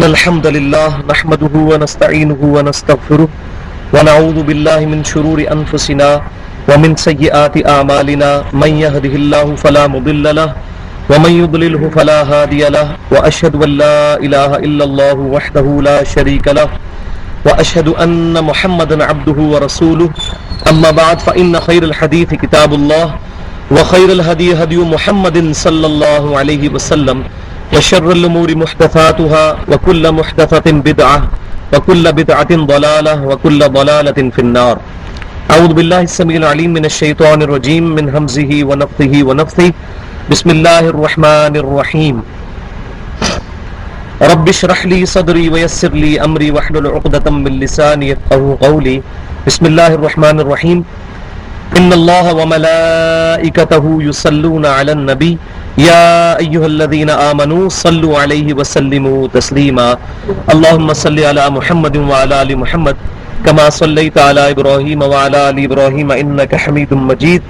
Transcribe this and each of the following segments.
الحمد لله نحمده ونستعينه ونستغفره ونعوذ بالله من شرور أنفسنا ومن سيئات أعمالنا من يهده الله فلا مضل له ومن يضلله فلا هادي له وأشهد أن لا إله إلا الله وحده لا شريك له وأشهد أن محمدا عبده ورسوله أما بعد فإن خير الحديث كتاب الله وخير الهدي هدي محمد صلى الله عليه وسلم وشر الأمور محدثاتها وكل محدثة بدعة وكل بدعة ضلالة وكل ضلالة في النار. أعوذ بالله السميع العليم من الشيطان الرجيم من همزه ونفثه ونفثه. بسم الله الرحمن الرحيم. رب اشرح لي صدري ويسر لي أمري واحلل عقدة من لساني يفقهوا قولي. بسم الله الرحمن الرحيم. إن الله وملائكته يصلون على النبي يا أيها الذين آمنوا صلوا عليه وسلموا تسليما. اللهم صل على محمد وعلى آل محمد كما صليت على إبراهيم وعلى آل إبراهيم إنك حميد مجيد.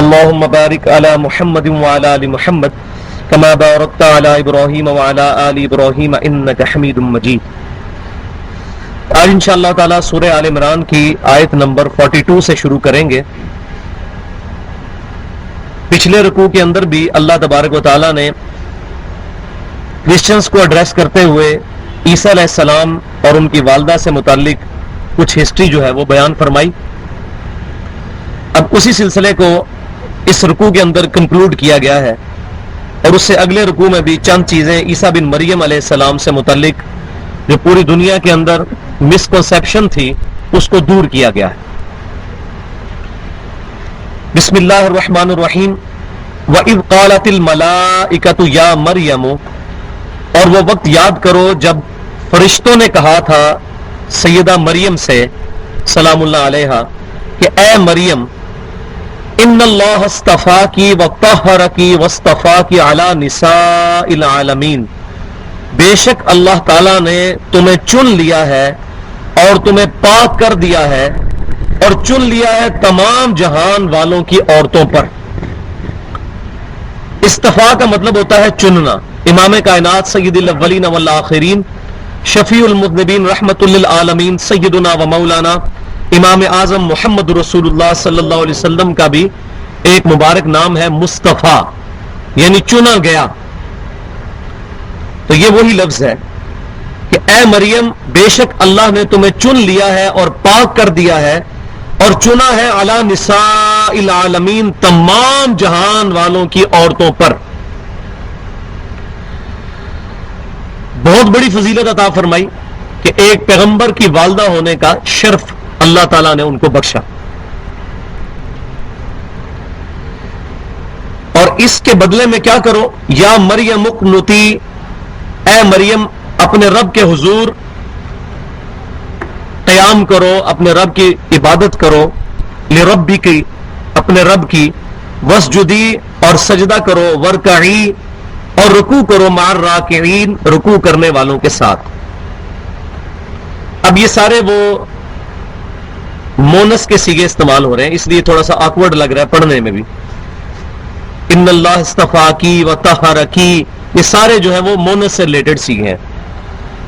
اللهم بارك على محمد وعلى آل محمد كما باركت على إبراهيم وعلى آل إبراهيم إنك حميد مجيد. آج انشاءاللہ تعالی سورہ آل عمران کی آیت نمبر 42 سے شروع کریں گے. پچھلے رکوع کے اندر بھی اللہ تبارک و تعالیٰ نے کرسچنز کو ایڈریس کرتے ہوئے عیسیٰ علیہ السلام اور ان کی والدہ سے متعلق کچھ ہسٹری جو ہے وہ بیان فرمائی. اب اسی سلسلے کو اس رکوع کے اندر کنکلوڈ کیا گیا ہے اور اس سے اگلے رکوع میں بھی چند چیزیں عیسیٰ بن مریم علیہ السلام سے متعلق جو پوری دنیا کے اندر مسکنسیپشن تھی اس کو دور کیا گیا ہے. بسم اللہ الرحمن الرحیم. وَإِذْ قَالَتِ الْمَلَائِكَةُ يَا مَرْيَمُ، اور وہ وقت یاد کرو جب فرشتوں نے کہا تھا سیدہ مریم سے سلام اللہ علیہا کہ اے مریم ان اللہ اصطفاکی وطہرکی واصطفاکی علی نساء العالمین، بے شک اللہ تعالیٰ نے تمہیں چن لیا ہے اور تمہیں پاک کر دیا ہے اور چن لیا ہے تمام جہان والوں کی عورتوں پر. استفاء کا مطلب ہوتا ہے چننا. امام کائنات سید الاولین والآخرین شفیع المذنبین رحمت للعالمین سیدنا و مولانا امام اعظم محمد رسول اللہ صلی اللہ علیہ وسلم کا بھی ایک مبارک نام ہے مصطفیٰ، یعنی چنا گیا. تو یہ وہی لفظ ہے کہ اے مریم بے شک اللہ نے تمہیں چن لیا ہے اور پاک کر دیا ہے اور چنا ہے علی نساء العالمین، تمام جہان والوں کی عورتوں پر. بہت بڑی فضیلت عطا فرمائی کہ ایک پیغمبر کی والدہ ہونے کا شرف اللہ تعالیٰ نے ان کو بخشا. اور اس کے بدلے میں کیا کرو؟ یا مریم اقنتی، اے مریم اپنے رب کے حضور قیام کرو، اپنے رب کی عبادت کرو، لربی کی، اپنے رب کی، وسجدی اور سجدہ کرو، ورکعی اور رکوع کرو، مع الراکعین رکوع کرنے والوں کے ساتھ. اب یہ سارے وہ مونس کے سیغے استعمال ہو رہے ہیں، اس لیے تھوڑا سا آکورڈ لگ رہا ہے پڑھنے میں بھی. ان اللہ اصطفاکی وطہرکی، یہ سارے جو ہیں وہ مونس سے ریلیٹڈ سیغے ہیں.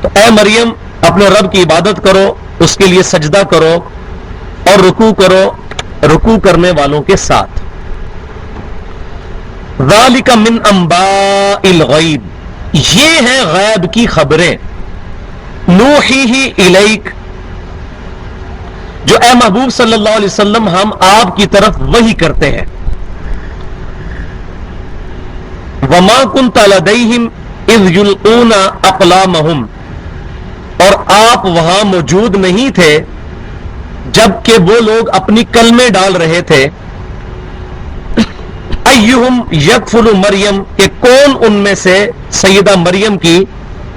تو اے مریم اپنے رب کی عبادت کرو، اس کے لیے سجدہ کرو اور رکوع کرو، رکوع کرنے والوں کے ساتھ. ذالک من انباء الغیب، یہ ہیں غیب کی خبریں. نوحیہ الیک، جو اے محبوب صلی اللہ علیہ وسلم ہم آپ کی طرف وحی کرتے ہیں. وما کنت لدیہم اذ یلقون اقلامہم، اور آپ وہاں موجود نہیں تھے جب کہ وہ لوگ اپنی کلمیں ڈال رہے تھے. ایہم یکفل مریم، کہ کون ان میں سے سیدہ مریم کی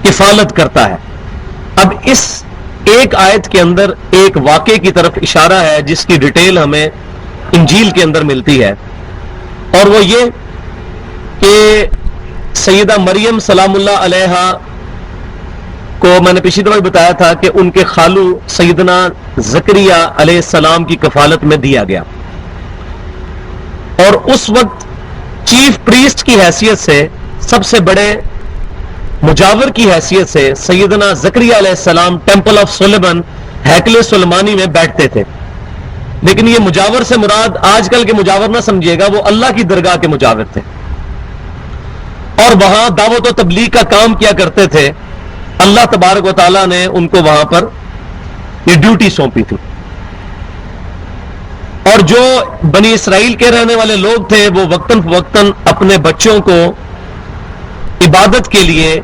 کفالت کرتا ہے. اب اس ایک آیت کے اندر ایک واقعے کی طرف اشارہ ہے جس کی ڈیٹیل ہمیں انجیل کے اندر ملتی ہے، اور وہ یہ کہ سیدہ مریم سلام اللہ علیہا کو میں نے پچھلی دفعہ بتایا تھا کہ ان کے خالو سیدنا زکریا علیہ السلام کی کفالت میں دیا گیا، اور اس وقت چیف پریسٹ کی حیثیت سے سب سے بڑے مجاور کی حیثیت سے سیدنا زکریا علیہ السلام ٹیمپل آف سلیمان ہیکل سلیمانی میں بیٹھتے تھے. لیکن یہ مجاور سے مراد آج کل کے مجاور نہ سمجھیے گا، وہ اللہ کی درگاہ کے مجاور تھے اور وہاں دعوت و تبلیغ کا کام کیا کرتے تھے. اللہ تبارک و تعالیٰ نے ان کو وہاں پر یہ ڈیوٹی سونپی تھی. اور جو بنی اسرائیل کے رہنے والے لوگ تھے وہ وقتاً فوقتاً اپنے بچوں کو عبادت کے لیے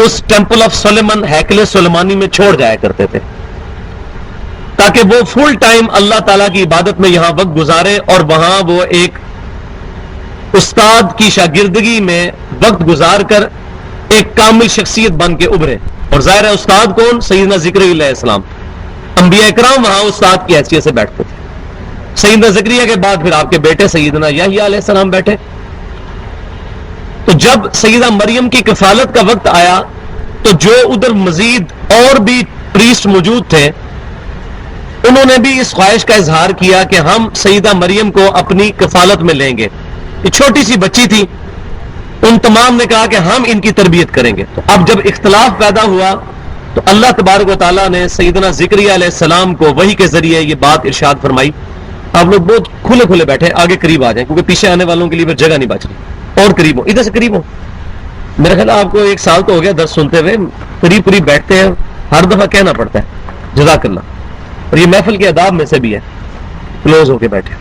اس ٹیمپل آف سلیمان ہیکل سلیمانی میں چھوڑ جایا کرتے تھے تاکہ وہ فل ٹائم اللہ تعالیٰ کی عبادت میں یہاں وقت گزارے اور وہاں وہ ایک استاد کی شاگردگی میں وقت گزار کر ایک کامل شخصیت بن کے ابھرے. اور ظاہر ہے استاد کون؟ سیدنا زکریا علیہ السلام. انبیاء اکرام وہاں استاد کی حیثیت سے بیٹھتے تھے. سیدنا زکریا کے بعد پھر آپ کے بیٹے سیدنا یحییٰ علیہ السلام بیٹھے. تو جب سیدہ مریم کی کفالت کا وقت آیا تو جو ادھر مزید اور بھی پریسٹ موجود تھے انہوں نے بھی اس خواہش کا اظہار کیا کہ ہم سیدہ مریم کو اپنی کفالت میں لیں گے. یہ چھوٹی سی بچی تھی، ان تمام نے کہا کہ ہم ان کی تربیت کریں گے. تو اب جب اختلاف پیدا ہوا تو اللہ تبارک و تعالیٰ نے سیدنا زکریا علیہ السلام کو وحی کے ذریعے یہ بات ارشاد فرمائی. آپ لوگ بہت کھلے کھلے بیٹھے، آگے قریب آ جائیں کیونکہ پیچھے آنے والوں کے لیے پھر جگہ نہیں بچ رہی. اور قریب ہو، ادھر سے قریب ہو. میرا خیال آپ کو 1 سال تو ہو گیا درس سنتے ہوئے، قریب قریب بیٹھتے ہیں، ہر دفعہ کہنا پڑتا ہے جزاک اللہ. اور یہ محفل کے آداب میں سے بھی ہے، کلوز ہو کے بیٹھے.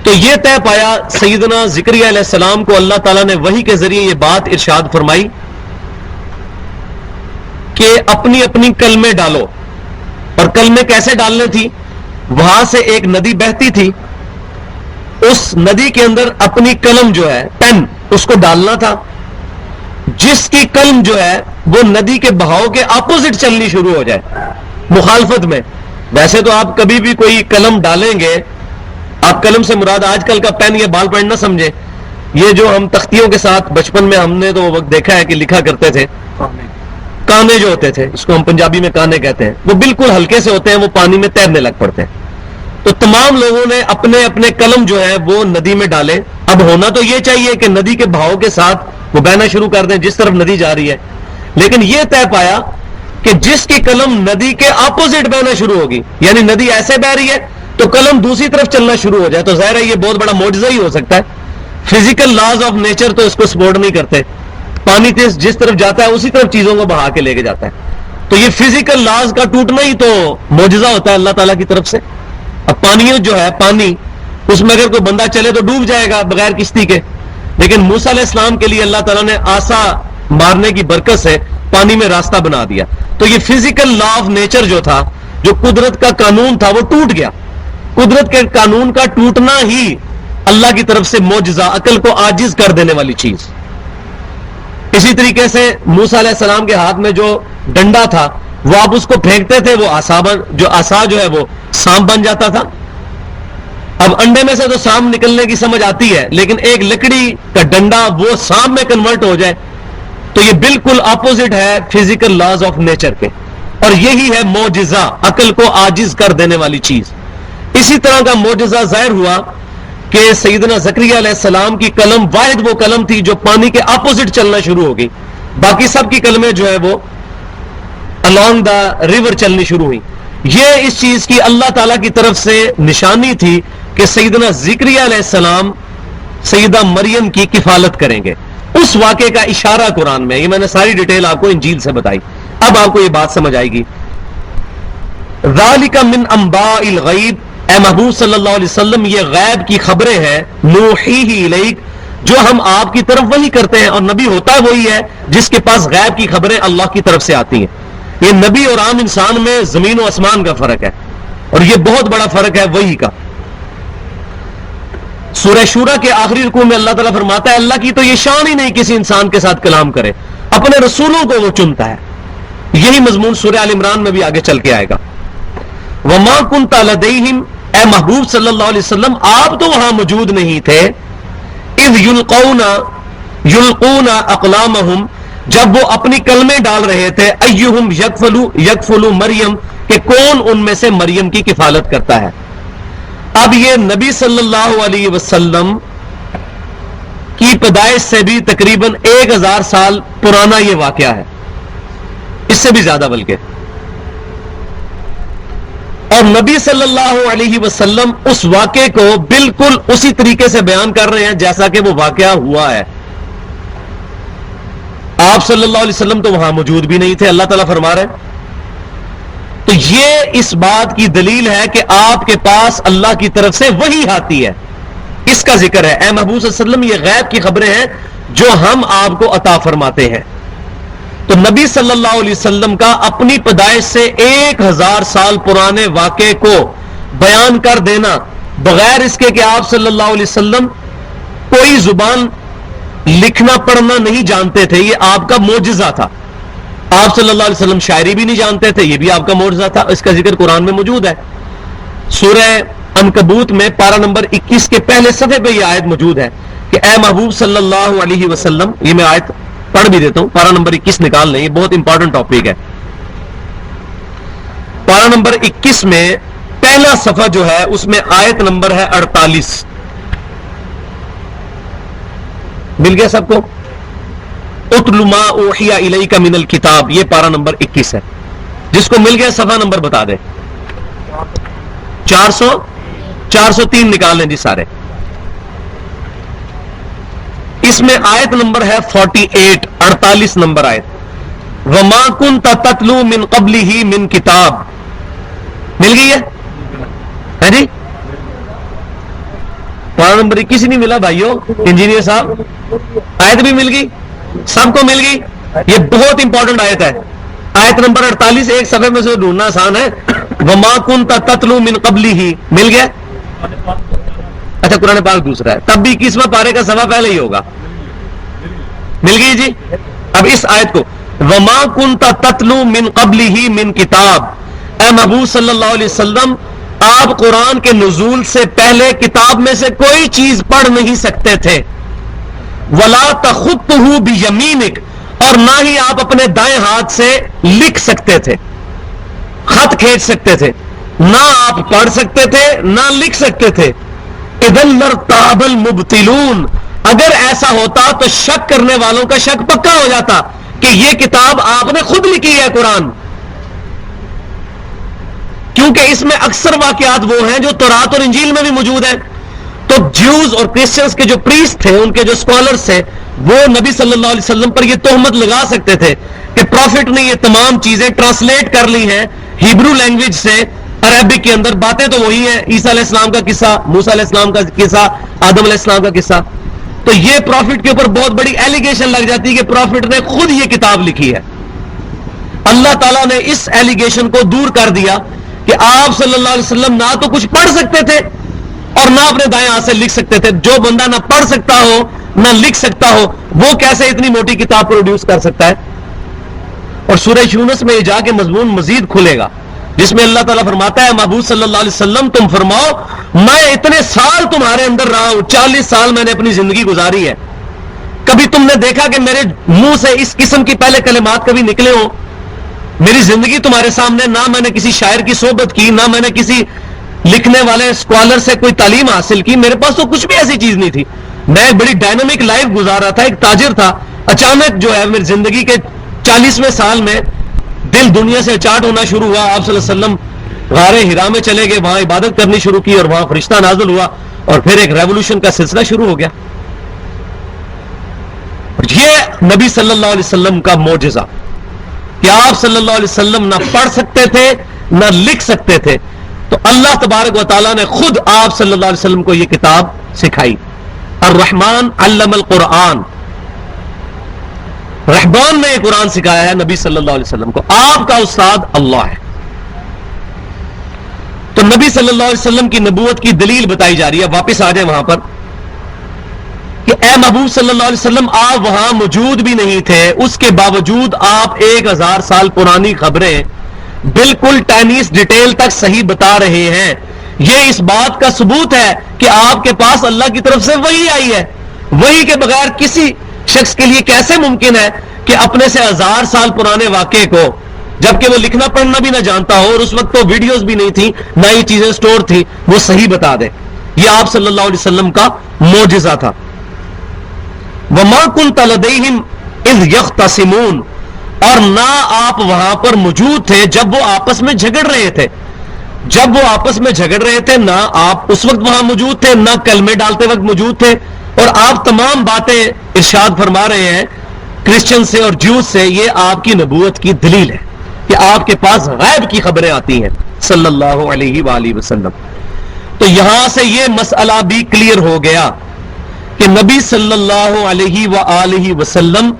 تو یہ طے پایا سیدنا زکریا علیہ السلام کو اللہ تعالیٰ نے وحی کے ذریعے یہ بات ارشاد فرمائی کہ اپنی اپنی کلمے ڈالو. اور کلمے کیسے ڈالنے تھی؟ وہاں سے ایک ندی بہتی تھی، اس ندی کے اندر اپنی قلم جو ہے پین اس کو ڈالنا تھا. جس کی قلم جو ہے وہ ندی کے بہاؤ کے اپوزٹ چلنی شروع ہو جائے، مخالفت میں. ویسے تو آپ کبھی بھی کوئی قلم ڈالیں گے، آپ قلم سے مراد آج کل کا پین یا بال پین نہ سمجھے، یہ جو ہم تختیوں کے ساتھ بچپن میں ہم نے تو وہ وقت دیکھا ہے کہ لکھا کرتے تھے، کانے جو ہوتے تھے، اس کو ہم پنجابی میں کانے کہتے ہیں، وہ بالکل ہلکے سے ہوتے ہیں، وہ پانی میں تیرنے لگ پڑتے ہیں. تو تمام لوگوں نے اپنے اپنے قلم جو ہے وہ ندی میں ڈالے. اب ہونا تو یہ چاہیے کہ ندی کے بہاؤ کے ساتھ وہ بہنا شروع کر دیں جس طرف ندی جا رہی ہے، لیکن یہ طے پایا کہ جس کی قلم ندی کے اپوزٹ بہنا شروع ہوگی، یعنی ندی ایسے بہ رہی ہے تو قلم دوسری طرف چلنا شروع ہو جائے. تو ظاہر ہے یہ بہت بڑا معجزہ ہی ہو سکتا ہے. فزیکل لاز آف نیچر تو اس کو سپورٹ نہیں کرتے. پانی جس طرف جاتا ہے اسی طرف چیزوں کو بہا کے لے کے جاتا ہے. تو یہ فزیکل لاز کا ٹوٹنا ہی تو معجزہ ہوتا ہے اللہ تعالیٰ کی طرف سے. اب پانی جو ہے پانی، اس میں اگر کوئی بندہ چلے تو ڈوب جائے گا بغیر کشتی کے، لیکن موسیٰ علیہ السلام کے لیے اللہ تعالیٰ نے آسا مارنے کی برکت سے پانی میں راستہ بنا دیا. تو یہ فزیکل لا آف نیچر جو تھا، جو قدرت کا قانون تھا، وہ ٹوٹ گیا. قدرت کے قانون کا ٹوٹنا ہی اللہ کی طرف سے معجزہ، عقل کو عاجز کر دینے والی چیز. اسی طریقے سے موسیٰ علیہ السلام کے ہاتھ میں جو ڈنڈا تھا وہ آپ اس کو پھینکتے تھے، وہ عصا جو ہے وہ سانپ بن جاتا تھا. اب انڈے میں سے تو سانپ نکلنے کی سمجھ آتی ہے، لیکن ایک لکڑی کا ڈنڈا وہ سانپ میں کنورٹ ہو جائے تو یہ بالکل اپوزٹ ہے فزیکل لاز آف نیچر کے. اور یہی ہے معجزہ، عقل کو عاجز کر دینے والی چیز. اسی طرح کا معجزہ ظاہر ہوا کہ سیدنا زکریا علیہ السلام کی قلم واحد وہ قلم تھی جو پانی کے اپوزٹ چلنا شروع ہو گئی. باقی سب کی قلمیں جو ہے وہ along دا ریور چلنی شروع ہوئی. یہ اس چیز کی اللہ تعالیٰ کی طرف سے نشانی تھی کہ سیدنا زکریا علیہ السلام سیدہ مریم کی کفالت کریں گے. اس واقعے کا اشارہ قرآن میں، یہ میں نے ساری ڈیٹیل آپ کو انجیل سے بتائی. اب آپ کو یہ بات سمجھ آئے گی. ذالک من انباء الغیب، اے محبوب صلی اللہ علیہ وسلم یہ غیب کی خبریں ہیں، نوحیہ الیک جو ہم آپ کی طرف وحی کرتے ہیں. اور نبی ہوتا وہی ہے جس کے پاس غیب کی خبریں اللہ کی طرف سے آتی ہیں. یہ نبی اور عام انسان میں زمین و آسمان کا فرق ہے، اور یہ بہت بڑا فرق ہے وحی کا. سورہ شورا کے آخری رکوع میں اللہ تعالیٰ فرماتا ہے اللہ کی تو یہ شان ہی نہیں کسی انسان کے ساتھ کلام کرے، اپنے رسولوں کو وہ چنتا ہے. یہی مضمون سورہ آل عمران میں بھی آگے چل کے آئے گا. وما كنت لديهم، اے محبوب صلی اللہ علیہ وسلم آپ تو وہاں موجود نہیں تھے، اذ یلقون اقلامہم جب وہ اپنی کلمیں ڈال رہے تھے، ایہم یکفلو مریم کہ کون ان میں سے مریم کی کفالت کرتا ہے. اب یہ نبی صلی اللہ علیہ وسلم کی پیدائش سے بھی تقریباً 1000 سال پرانا یہ واقعہ ہے، اس سے بھی زیادہ بلکہ. اور نبی صلی اللہ علیہ وسلم اس واقعے کو بالکل اسی طریقے سے بیان کر رہے ہیں جیسا کہ وہ واقعہ ہوا ہے. آپ صلی اللہ علیہ وسلم تو وہاں موجود بھی نہیں تھے، اللہ تعالیٰ فرما رہے ہیں. تو یہ اس بات کی دلیل ہے کہ آپ کے پاس اللہ کی طرف سے وحی آتی ہے، اس کا ذکر ہے. اے محبوب صلی اللہ علیہ وسلم، یہ غیب کی خبریں ہیں جو ہم آپ کو عطا فرماتے ہیں. تو نبی صلی اللہ علیہ وسلم کا اپنی پیدائش سے 1000 سال پرانے واقعے کو بیان کر دینا بغیر اس کے کہ آپ صلی اللہ علیہ وسلم کوئی زبان لکھنا پڑھنا نہیں جانتے تھے، یہ آپ کا معجزہ تھا. آپ صلی اللہ علیہ وسلم شاعری بھی نہیں جانتے تھے، یہ بھی آپ کا معجزہ تھا. اس کا ذکر قرآن میں موجود ہے. سورہ عنکبوت میں پارہ نمبر 21 کے پہلے صفحے پہ یہ آیت موجود ہے کہ اے محبوب صلی اللہ علیہ وسلم. یہ میں آیت پڑھ بھی دیتا ہوں، پارہ نمبر 21 نکال لیں، یہ بہت امپورٹنٹ ٹاپک ہے. پارہ نمبر 21 میں پہلا صفحہ جو ہے اس میں آیت نمبر ہے 48. مل گیا سب کو؟ اتل ما اوحی الیک من الکتاب، یہ پارہ نمبر 21 ہے. جس کو مل گیا صفحہ نمبر بتا دے. 403 نکال لیں جی سارے. اس میں آیت نمبر ہے 48، 48 نمبر آیت. وما کنت تتلو من قبلہ من کتاب. مل گئی ہے جی؟ پارہ نمبر 21 نہیں ملا بھائیو انجینئر صاحب؟ آیت بھی مل گئی، سب کو مل گئی. یہ بہت امپورٹنٹ آیت ہے. آیت نمبر 48 ایک صفحے میں سے ڈھونڈنا آسان ہے. وما کنت تتلو من قبلہ، مل گیا؟ اچھا قرآن پاک دوسرا ہے، تب بھی 21واں پارے کا صفحہ پہلے ہی ہوگا. مل گئی جی؟ اب اس آیت کو وما کنت تتلو من قبلہ من کتاب، اے محبوب صلی اللہ علیہ وسلم آپ قرآن کے نزول سے پہلے کتاب میں سے کوئی چیز پڑھ نہیں سکتے تھے. ولا تخطہ بیمینک، اور نہ ہی آپ اپنے دائیں ہاتھ سے لکھ سکتے تھے، خط کھینچ سکتے تھے. نہ آپ پڑھ سکتے تھے نہ لکھ سکتے تھے. اذن لارتاب المبطلون، اگر ایسا ہوتا تو شک کرنے والوں کا شک پکا ہو جاتا کہ یہ کتاب آپ نے خود لکھی ہے قرآن، کیونکہ اس میں اکثر واقعات وہ ہیں جو تورات اور انجیل میں بھی موجود ہیں. تو جیوز اور کرسچنز کے جو پریسٹ تھے، ان کے جو اسکالرز تھے، وہ نبی صلی اللہ علیہ وسلم پر یہ تہمت لگا سکتے تھے کہ پروفٹ نے یہ تمام چیزیں ٹرانسلیٹ کر لی ہیں ہیبرو لینگویج سے عربک کے اندر. باتیں تو وہی ہیں، عیسیٰ علیہ السلام کا قصہ، موسیٰ علیہ السلام کا قصہ، آدم علیہ السلام کا قصہ. تو یہ پروفٹ کے اوپر بہت بڑی ایلیگیشن لگ جاتی ہے کہ پروفٹ نے خود یہ کتاب لکھی ہے. اللہ تعالیٰ نے اس ایلیگیشن کو دور کر دیا کہ آپ صلی اللہ علیہ وسلم نہ تو کچھ پڑھ سکتے تھے اور نہ اپنے دائیں ہاتھ سے لکھ سکتے تھے. جو بندہ نہ پڑھ سکتا ہو نہ لکھ سکتا ہو وہ کیسے اتنی موٹی کتاب پروڈیوس کر سکتا ہے؟ اور سورہ یونس میں یہ جا کے مضمون مزید کھلے گا جس میں اللہ تعالیٰ فرماتا ہے محبوب صلی اللہ علیہ وسلم تم فرماؤ میں اتنے سال تمہارے اندر رہا ہوں، 40 سال میں نے اپنی زندگی گزاری ہے، کبھی تم نے دیکھا کہ میرے منہ سے اس قسم کی پہلے کلمات کبھی نکلے ہوں؟ میری زندگی تمہارے سامنے، نہ میں نے کسی شاعر کی صحبت کی، نہ میں نے کسی لکھنے والے اسکالر سے کوئی تعلیم حاصل کی، میرے پاس تو کچھ بھی ایسی چیز نہیں تھی. میں ایک بڑی ڈائنامک لائف گزار رہا تھا، ایک تاجر تھا. اچانک جو ہے میری زندگی کے 40ویں سال میں دل دنیا سے چاٹ ہونا شروع ہوا. آپ صلی اللہ علیہ وسلم غار ہرا میں چلے گئے، وہاں عبادت کرنی شروع کی اور وہاں فرشتہ نازل ہوا اور پھر ایک ریولوشن کا سلسلہ شروع ہو گیا. یہ نبی صلی اللہ علیہ وسلم کا معجزہ کہ آپ صلی اللہ علیہ وسلم نہ پڑھ سکتے تھے نہ لکھ سکتے تھے، تو اللہ تبارک و تعالیٰ نے خود آپ صلی اللہ علیہ وسلم کو یہ کتاب سکھائی. الرحمن علم القرآن، رحمان نے یہ قرآن سکھایا ہے نبی صلی اللہ علیہ وسلم کو. آپ کا استاد اللہ ہے. تو نبی صلی اللہ علیہ وسلم کی نبوت کی دلیل بتائی جا رہی ہے. واپس آ جائیں وہاں پر کہ اے محبوب صلی اللہ علیہ وسلم آپ وہاں موجود بھی نہیں تھے، اس کے باوجود آپ 1000 سال پرانی خبریں بالکل ٹینیس ڈیٹیل تک صحیح بتا رہے ہیں. یہ اس بات کا ثبوت ہے کہ آپ کے پاس اللہ کی طرف سے وحی آئی ہے. وحی کے بغیر کسی شخص کے لیے کیسے ممکن ہے کہ اپنے سے 1000 سال پرانے واقعے کو، جبکہ وہ لکھنا پڑھنا بھی نہ جانتا ہو اور اس وقت تو ویڈیوز بھی نہیں تھی، نہ یہ چیزیں سٹور تھی، وہ صحیح بتا دے؟ یہ آپ صلی اللہ علیہ وسلم کا معجزہ تھا. وما كنت لديهم اذ يختصمون، اور نہ آپ وہاں پر موجود تھے جب وہ آپس میں جھگڑ رہے تھے. جب وہ آپس میں جھگڑ رہے تھے نہ آپ اس وقت وہاں موجود تھے، نہ کلمے ڈالتے وقت موجود تھے. اور آپ تمام باتیں ارشاد فرما رہے ہیں کرسچن سے اور جیوز سے، یہ آپ کی نبوت کی دلیل ہے کہ آپ کے پاس غیب کی خبریں آتی ہیں صلی اللہ علیہ وآلہ وسلم. تو یہاں سے یہ مسئلہ بھی کلیئر ہو گیا کہ نبی صلی اللہ علیہ وآلہ وسلم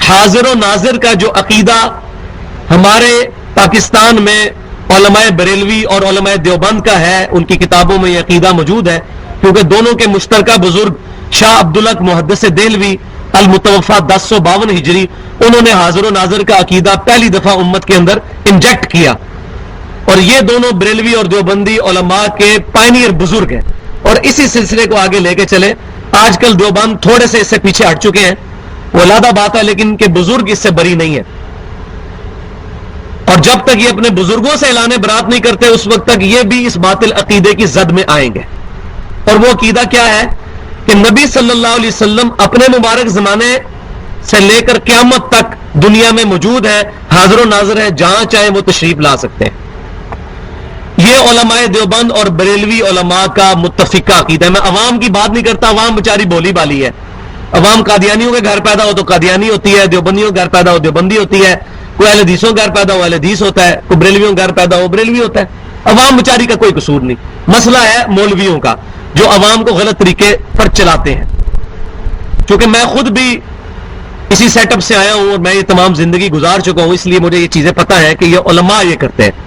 حاضر و ناظر کا جو عقیدہ ہمارے پاکستان میں علماء بریلوی اور علماء دیوبند کا ہے، ان کی کتابوں میں یہ عقیدہ موجود ہے، کیونکہ دونوں کے مشترکہ بزرگ شاہ عبدالحق محدث دہلوی المتوفا 1052 ہجری، انہوں نے حاضر و ناظر کا عقیدہ پہلی دفعہ امت کے اندر انجیکٹ کیا. اور یہ دونوں بریلوی اور دیوبندی علماء کے پائنیئر بزرگ ہیں، اور اسی سلسلے کو آگے لے کے چلے. آج کل دیوبند تھوڑے سے اس سے پیچھے ہٹ چکے ہیں، وہ علیحدہ بات ہے، لیکن ان کے بزرگ اس سے بری نہیں ہیں. اور جب تک یہ اپنے بزرگوں سے اعلان برات نہیں کرتے اس وقت تک یہ بھی اس باطل عقیدے کی زد میں آئیں گے. اور وہ عقیدہ کیا ہے کہ نبی صلی اللہ علیہ وسلم اپنے مبارک زمانے سے لے کر قیامت تک دنیا میں موجود ہے، حاضر و ناظر ہے، جہاں چاہے وہ تشریف لا سکتے ہیں. یہ علماء دیوبند اور بریلوی علماء کا متفقہ عقیدہ ہے. میں عوام کی بات نہیں کرتا، عوام بیچاری بولی بالی ہے. عوام قادیانیوں کے گھر پیدا ہو تو قادیانی ہوتی ہے، دیوبندیوں کے گھر پیدا ہو دیوبندی ہوتی ہے، کوئی اہل حدیثوں کا گھر پیدا ہو اہل حدیث ہوتا ہے، کوئی بریلویوں کا گھر پیدا ہو بریلوی ہوتا ہے. عوام بیچاری کا کوئی قصور نہیں. مسئلہ ہے مولویوں کا جو عوام کو غلط طریقے پر چلاتے ہیں. چونکہ میں خود بھی اسی سیٹ اپ سے آیا ہوں اور میں یہ تمام زندگی گزار چکا ہوں، اس لیے مجھے یہ چیزیں پتہ ہے کہ یہ علماء یہ کرتے ہیں.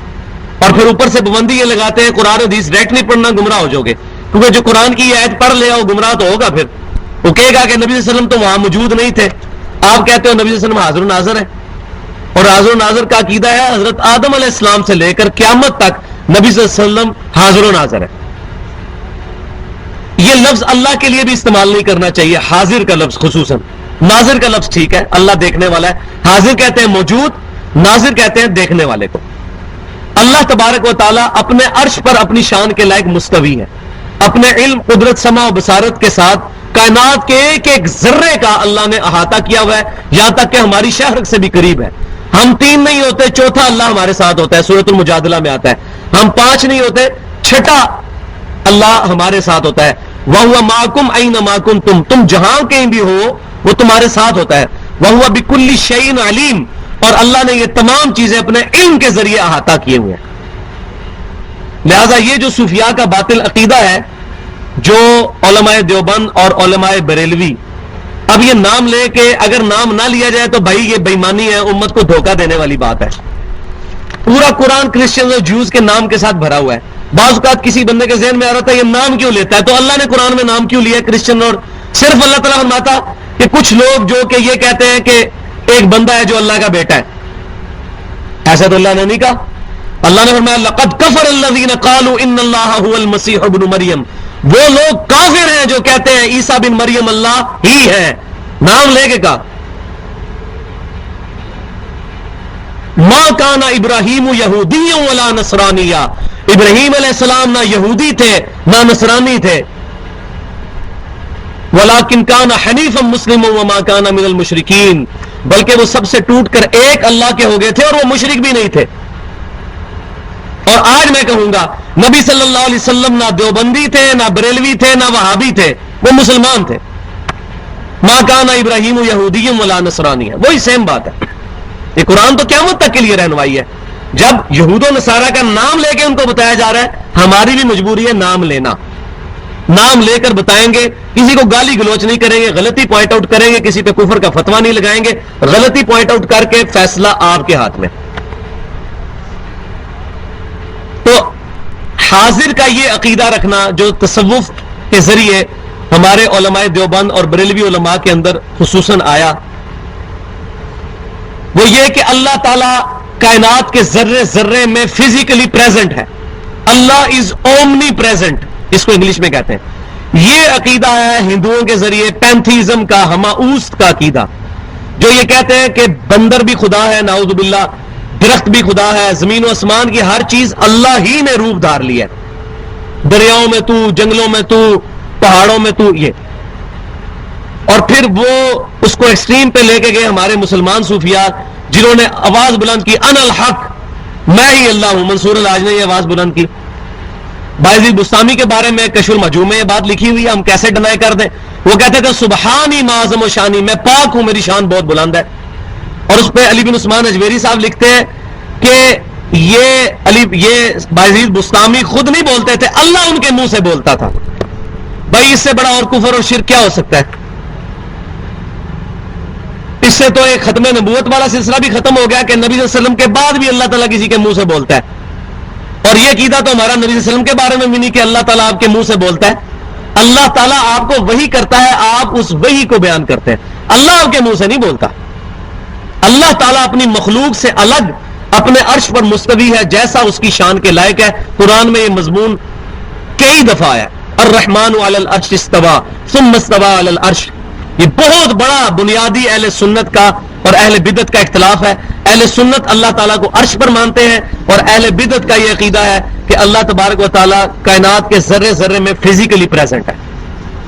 اور پھر اوپر سے پابندی یہ لگاتے ہیں قرآن حدیث ڈائریکٹ نہیں پڑھنا، گمراہ ہو جاؤ گے. کیونکہ جو قرآن کی یہ آیت پڑھ لیا وہ گمراہ تو ہوگا. پھر وہ کہے گا کہ نبی صلی اللہ علیہ وسلم تو وہاں موجود نہیں تھے. آپ کہتے ہو نبی صلی اللہ علیہ وسلم حاضر و ناظر ہے، اور حاضر و ناظر کا عقیدہ ہے حضرت آدم علیہ السلام سے لے کر قیامت تک نبی صلی اللہ علیہ وسلم حاضر و ناظر ہے. یہ لفظ اللہ کے لیے بھی استعمال نہیں کرنا چاہیے، حاضر کا لفظ خصوصاً. ناظر کا لفظ ٹھیک ہے، اللہ دیکھنے والا ہے. حاضر کہتے ہیں موجود، ناظر کہتے ہیں دیکھنے والے کو. اللہ تبارک و تعالیٰ اپنے عرش پر اپنی شان کے لائق مستوی ہے. اپنے علم، قدرت، سمع و بصارت کے ساتھ کائنات کے ایک ایک ذرے کا اللہ نے احاطہ کیا ہوا ہے، یہاں تک کہ ہماری شہرک سے بھی قریب ہے. ہم 3 نہیں ہوتے، چوتھا اللہ ہمارے ساتھ ہوتا ہے، سورۃ المجادلہ میں آتا ہے. ہم 5 نہیں ہوتے، چھٹا اللہ ہمارے ساتھ ہوتا ہے. وَهُوَ مَعَكُمْ أَيْنَمَا كُنْتُمْ، تم جہاں کہیں بھی ہو وہ تمہارے ساتھ ہوتا ہے. وَهُوَ بِكُلِّ شَيْءٍ عَلِيمٌ، اور اللہ نے یہ تمام چیزیں اپنے علم کے ذریعے احاطہ کیے ہوئے ہیں. لہذا یہ جو صوفیاء کا باطل عقیدہ ہے، جو علماء دیوبند اور علماء بریلوی اب یہ نام لے کے اگر نام نہ لیا جائے تو بھائی یہ بےمانی ہے، امت کو دھوکہ دینے والی بات ہے. پورا قرآن کرسچنز اور جیوز کے نام کے ساتھ بھرا ہوا ہے. بعض اوقات کسی بندے کے ذہن میں آ رہا تھا یہ نام کیوں لیتا ہے، تو اللہ نے قرآن میں نام کیوں لیا کرسچن. اور صرف اللہ تعالیٰ فرماتا کہ کچھ لوگ جو کہ یہ کہتے ہیں کہ ایک بندہ ہے جو اللہ کا بیٹا ہے، ایسا تو اللہ نے نہیں کہا. اللہ نے فرمایا لقد کفر الذین قالوا ان اللہ هو المسیح ابن مریم، وہ لوگ کافر ہیں جو کہتے ہیں عیسیٰ بن مریم اللہ ہی ہے، نام لے کے کہا. ما کان ابراہیم یہودی ولا نصرانی، ابراہیم علیہ السلام نہ یہودی تھے نہ نصرانی تھے. ولکن کان حنیفا مسلما وما کان من المشرکین، بلکہ وہ سب سے ٹوٹ کر ایک اللہ کے ہو گئے تھے اور وہ مشرک بھی نہیں تھے. اور آج میں کہوں گا نبی صلی اللہ علیہ وسلم نہ دیوبندی تھے نہ بریلوی تھے نہ وہابی تھے، وہ مسلمان تھے. ما کان ابراہیم یہودی ولا نصرانی، وہی سیم بات ہے. یہ قرآن تو قیامت تک کے لیے رہنمائی ہے. جب یہود و نصارہ کا نام لے کے ان کو بتایا جا رہا ہے، ہماری بھی مجبوری ہے نام لینا. نام لے کر بتائیں گے، کسی کو گالی گلوچ نہیں کریں گے، غلطی پوائنٹ آؤٹ کریں گے، کسی پہ کفر کا فتویٰ نہیں لگائیں گے، غلطی پوائنٹ آؤٹ کر کے فیصلہ آپ کے ہاتھ میں. تو حاضر کا یہ عقیدہ رکھنا جو تصوف کے ذریعے ہمارے علماء دیوبند اور بریلوی علماء کے اندر خصوصاً آیا، وہ یہ کہ اللہ تعالیٰ کائنات کے ذرے ذرے میں فزیکلی پریزنٹ ہے. اللہ از اومنی پریزنٹ، اس کو انگلش میں کہتے ہیں. یہ عقیدہ ہے ہندوؤں کے ذریعے پینتھیزم کا، ہماؤست کا عقیدہ، جو یہ کہتے ہیں کہ بندر بھی خدا ہے، نعوذ باللہ، درخت بھی خدا ہے، زمین و آسمان کی ہر چیز اللہ ہی نے روپ دھار لی ہے. دریاؤں میں تو، جنگلوں میں تو، پہاڑوں میں تو. یہ اور پھر وہ اس کو ایکسٹریم پہ لے کے گئے ہمارے مسلمان صوفیاء، جنہوں نے آواز بلند کی انا الحق، میں ہی اللہ ہوں. منصور الحاج نے یہ آواز بلند کی. بایزید بستامی کے بارے میں کشف المجموع میں یہ بات لکھی ہوئی ہے، ہم کیسے ڈنائی کر دیں. وہ کہتے تھے سبحانی معظم و شانی، میں پاک ہوں، میری شان بہت بلند ہے. اور اس پہ علی بن عثمان اجمیری صاحب لکھتے ہیں کہ یہ بایزید بستامی خود نہیں بولتے تھے، اللہ ان کے منہ سے بولتا تھا. بھائی اس سے بڑا اور کفر اور شرک کیا ہو سکتا ہے؟ اس سے تو ایک ختم نبوت والا سلسلہ بھی ختم ہو گیا کہ نبی صلی اللہ علیہ وسلم کے بعد بھی اللہ تعالیٰ کسی کے منہ سے بولتا ہے. اور یہ عقیدہ تو ہمارا نبی صلی اللہ علیہ وسلم کے بارے میں بھی نہیں کہ اللہ تعالیٰ آپ کے منہ سے بولتا ہے. اللہ تعالیٰ آپ کو وحی کرتا ہے، آپ اس وحی کو بیان کرتے ہیں. اللہ آپ کے منہ سے نہیں بولتا. اللہ تعالیٰ اپنی مخلوق سے الگ اپنے عرش پر مستوی ہے جیسا اس کی شان کے لائق ہے. قرآن میں یہ مضمون کئی دفعہ ہے، الرحمن علی العرش استوى ثم استوى علی العرش. یہ بہت بڑا بنیادی اہل سنت کا اور اہل بدعت کا اختلاف ہے. اہل سنت اللہ تعالیٰ کو عرش پر مانتے ہیں، اور اہل بدعت کا یہ عقیدہ ہے کہ اللہ تبارک و تعالیٰ کائنات کے ذرے ذرے میں فزیکلی پریزنٹ ہے.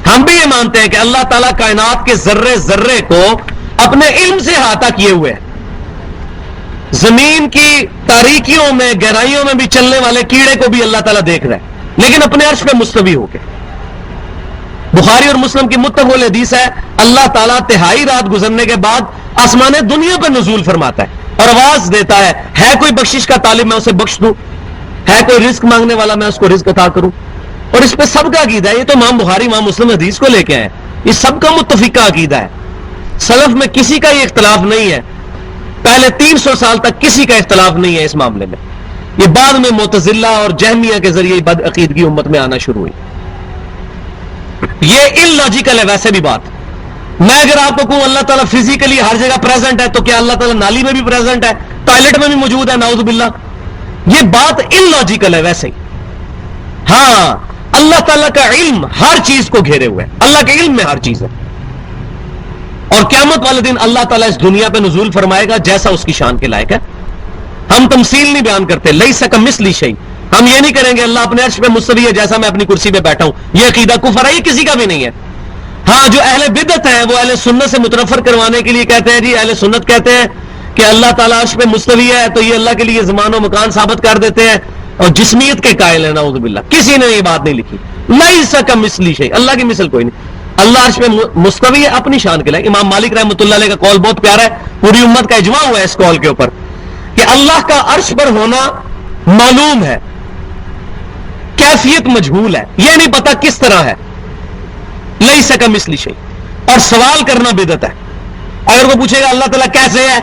ہم بھی یہ مانتے ہیں کہ اللہ تعالیٰ کائنات کے ذرے ذرے کو اپنے علم سے احاطہ کیے ہوئے ہیں. زمین کی تاریکیوں میں گہرائیوں میں بھی چلنے والے کیڑے کو بھی اللہ تعالیٰ دیکھ رہا ہے، لیکن اپنے عرش پہ مستوی ہو کے. بخاری اور مسلم کی متفق حدیث ہے، اللہ تعالیٰ تہائی رات گزرنے کے بعد آسمان دنیا پہ نزول فرماتا ہے اور آواز دیتا ہے کوئی بخشش کا طالب میں اسے بخش دوں، ہے کوئی رزق مانگنے والا میں اس کو رزق عطا کروں. اور اس پہ سب کا عقیدہ ہے. یہ تو امام بخاری امام مسلم حدیث کو لے کے آئے، یہ سب کا متفقہ عقیدہ ہے. سلف میں کسی کا یہ اختلاف نہیں ہے، پہلے 300 سال تک کسی کا اختلاف نہیں ہے اس معاملے میں. یہ بعد میں معتزلہ اور جہمیہ کے ذریعے بد عقیدگی امت میں آنا شروع ہوئی. یہ ان لاجیکل ہے. ویسے بھی بات میں اگر آپ کو کہوں اللہ تعالیٰ فزیکلی ہر جگہ پریزنٹ ہے، تو کیا اللہ تعالیٰ نالی میں بھی پریزنٹ ہے، ٹوائلٹ میں بھی موجود ہے؟ نعوذ باللہ. یہ بات ان لاجیکل ہے. ویسے ہی ہاں اللہ تعالیٰ کا علم ہر چیز کو گھیرے ہوئے ہے، اللہ کے علم میں ہر چیز ہے. اور قیامت والے دن اللہ تعالیٰ اس دنیا پہ نزول فرمائے گا جیسا اس کی شان کے لائق ہے. ہم تمثیل نہیں بیان کرتے، لیس کمثلہ شیء. ہم یہ نہیں کریں گے اللہ اپنے عرش پہ مستوی ہے جیسا میں اپنی کرسی پہ بیٹھا ہوں. یہ عقیدہ کفر ہے، یہ کسی کا بھی نہیں ہے. ہاں جو اہل بدعت ہیں وہ اہل سنت سے متنفر کروانے کے لیے کہتے ہیں جی اہل سنت کہتے ہیں کہ اللہ تعالیٰ عرش پہ مستوی ہے تو یہ اللہ کے لیے زمان و مکان ثابت کر دیتے ہیں اور جسمیت کے قائل ہیں. نعوذ باللہ. کسی نے یہ بات نہیں لکھی. لیس کمثلہ شیء، اللہ کی مثل کوئی نہیں. اللہ عرش پہ مستوی ہے اپنی شان کے لائق. امام مالک رحمۃ اللہ علیہ کا قول بہت پیارا ہے، پوری امت کا اجماع ہوا ہے اس قول کے اوپر کہ اللہ کا عرش پر ہونا معلوم ہے، کیفیت مجہول ہے، یہ نہیں پتا کس طرح ہے. لیس کمثلہ شیء. اور سوال کرنا بدعت ہے. اگر وہ پوچھے گا اللہ تعالیٰ کیسے ہے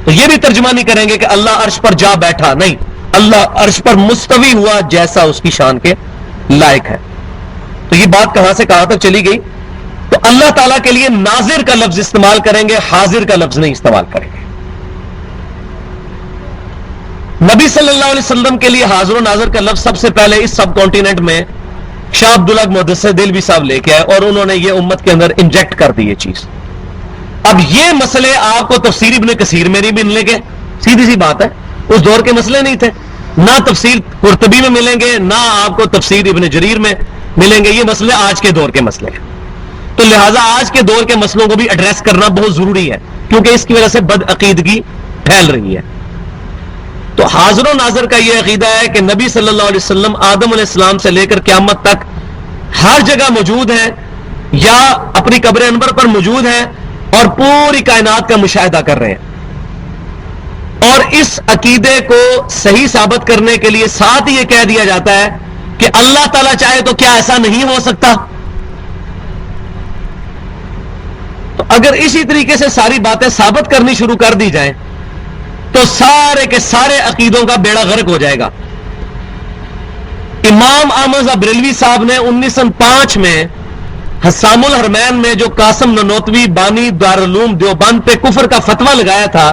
تو یہ بھی ترجمہ نہیں کریں گے کہ اللہ عرش پر جا بیٹھا، نہیں، اللہ عرش پر مستوی ہوا جیسا اس کی شان کے لائق ہے. تو یہ بات کہاں سے کہاں تک چلی گئی؟ تو اللہ تعالیٰ کے لیے ناظر کا لفظ استعمال کریں گے، حاضر کا لفظ نہیں استعمال کریں گے. نبی صلی اللہ علیہ وسلم کے لیے حاضر و ناظر کا لفظ سب سے پہلے اس سب کانٹیننٹ میں شاہ عبداللہ محدث دہلوی صاحب لے کے آئے اور انہوں نے یہ امت کے اندر انجیکٹ کر دی یہ چیز. اب یہ مسئلے آپ کو تفسیر ابن کثیر میں نہیں ملیں گے، سیدھی سی بات ہے. اس دور کے مسئلے نہیں تھے. نہ تفسیر قرطبی میں ملیں گے، نہ آپ کو تفسیر ابن جریر میں ملیں گے. یہ مسئلے آج کے دور کے مسئلے ہیں. تو لہٰذا آج کے دور کے مسئلوں کو بھی ایڈریس کرنا بہت ضروری ہے کیونکہ اس کی وجہ سے بد عقیدگی پھیل رہی ہے. تو حاضر و ناظر کا یہ عقیدہ ہے کہ نبی صلی اللہ علیہ وسلم آدم علیہ السلام سے لے کر قیامت تک ہر جگہ موجود ہیں یا اپنی قبر انور پر موجود ہیں اور پوری کائنات کا مشاہدہ کر رہے ہیں. اور اس عقیدے کو صحیح ثابت کرنے کے لیے ساتھ ہی یہ کہہ دیا جاتا ہے کہ اللہ تعالیٰ چاہے تو کیا ایسا نہیں ہو سکتا؟ تو اگر اسی طریقے سے ساری باتیں ثابت کرنی شروع کر دی جائیں تو سارے کے سارے عقیدوں کا بیڑا غرق ہو جائے گا. امام احمد بریلوی صاحب نے 1905 میں حسام الحرمین میں جو قاسم ننوتوی بانی دارالعلوم دیوبند پہ کفر کا فتویٰ لگایا تھا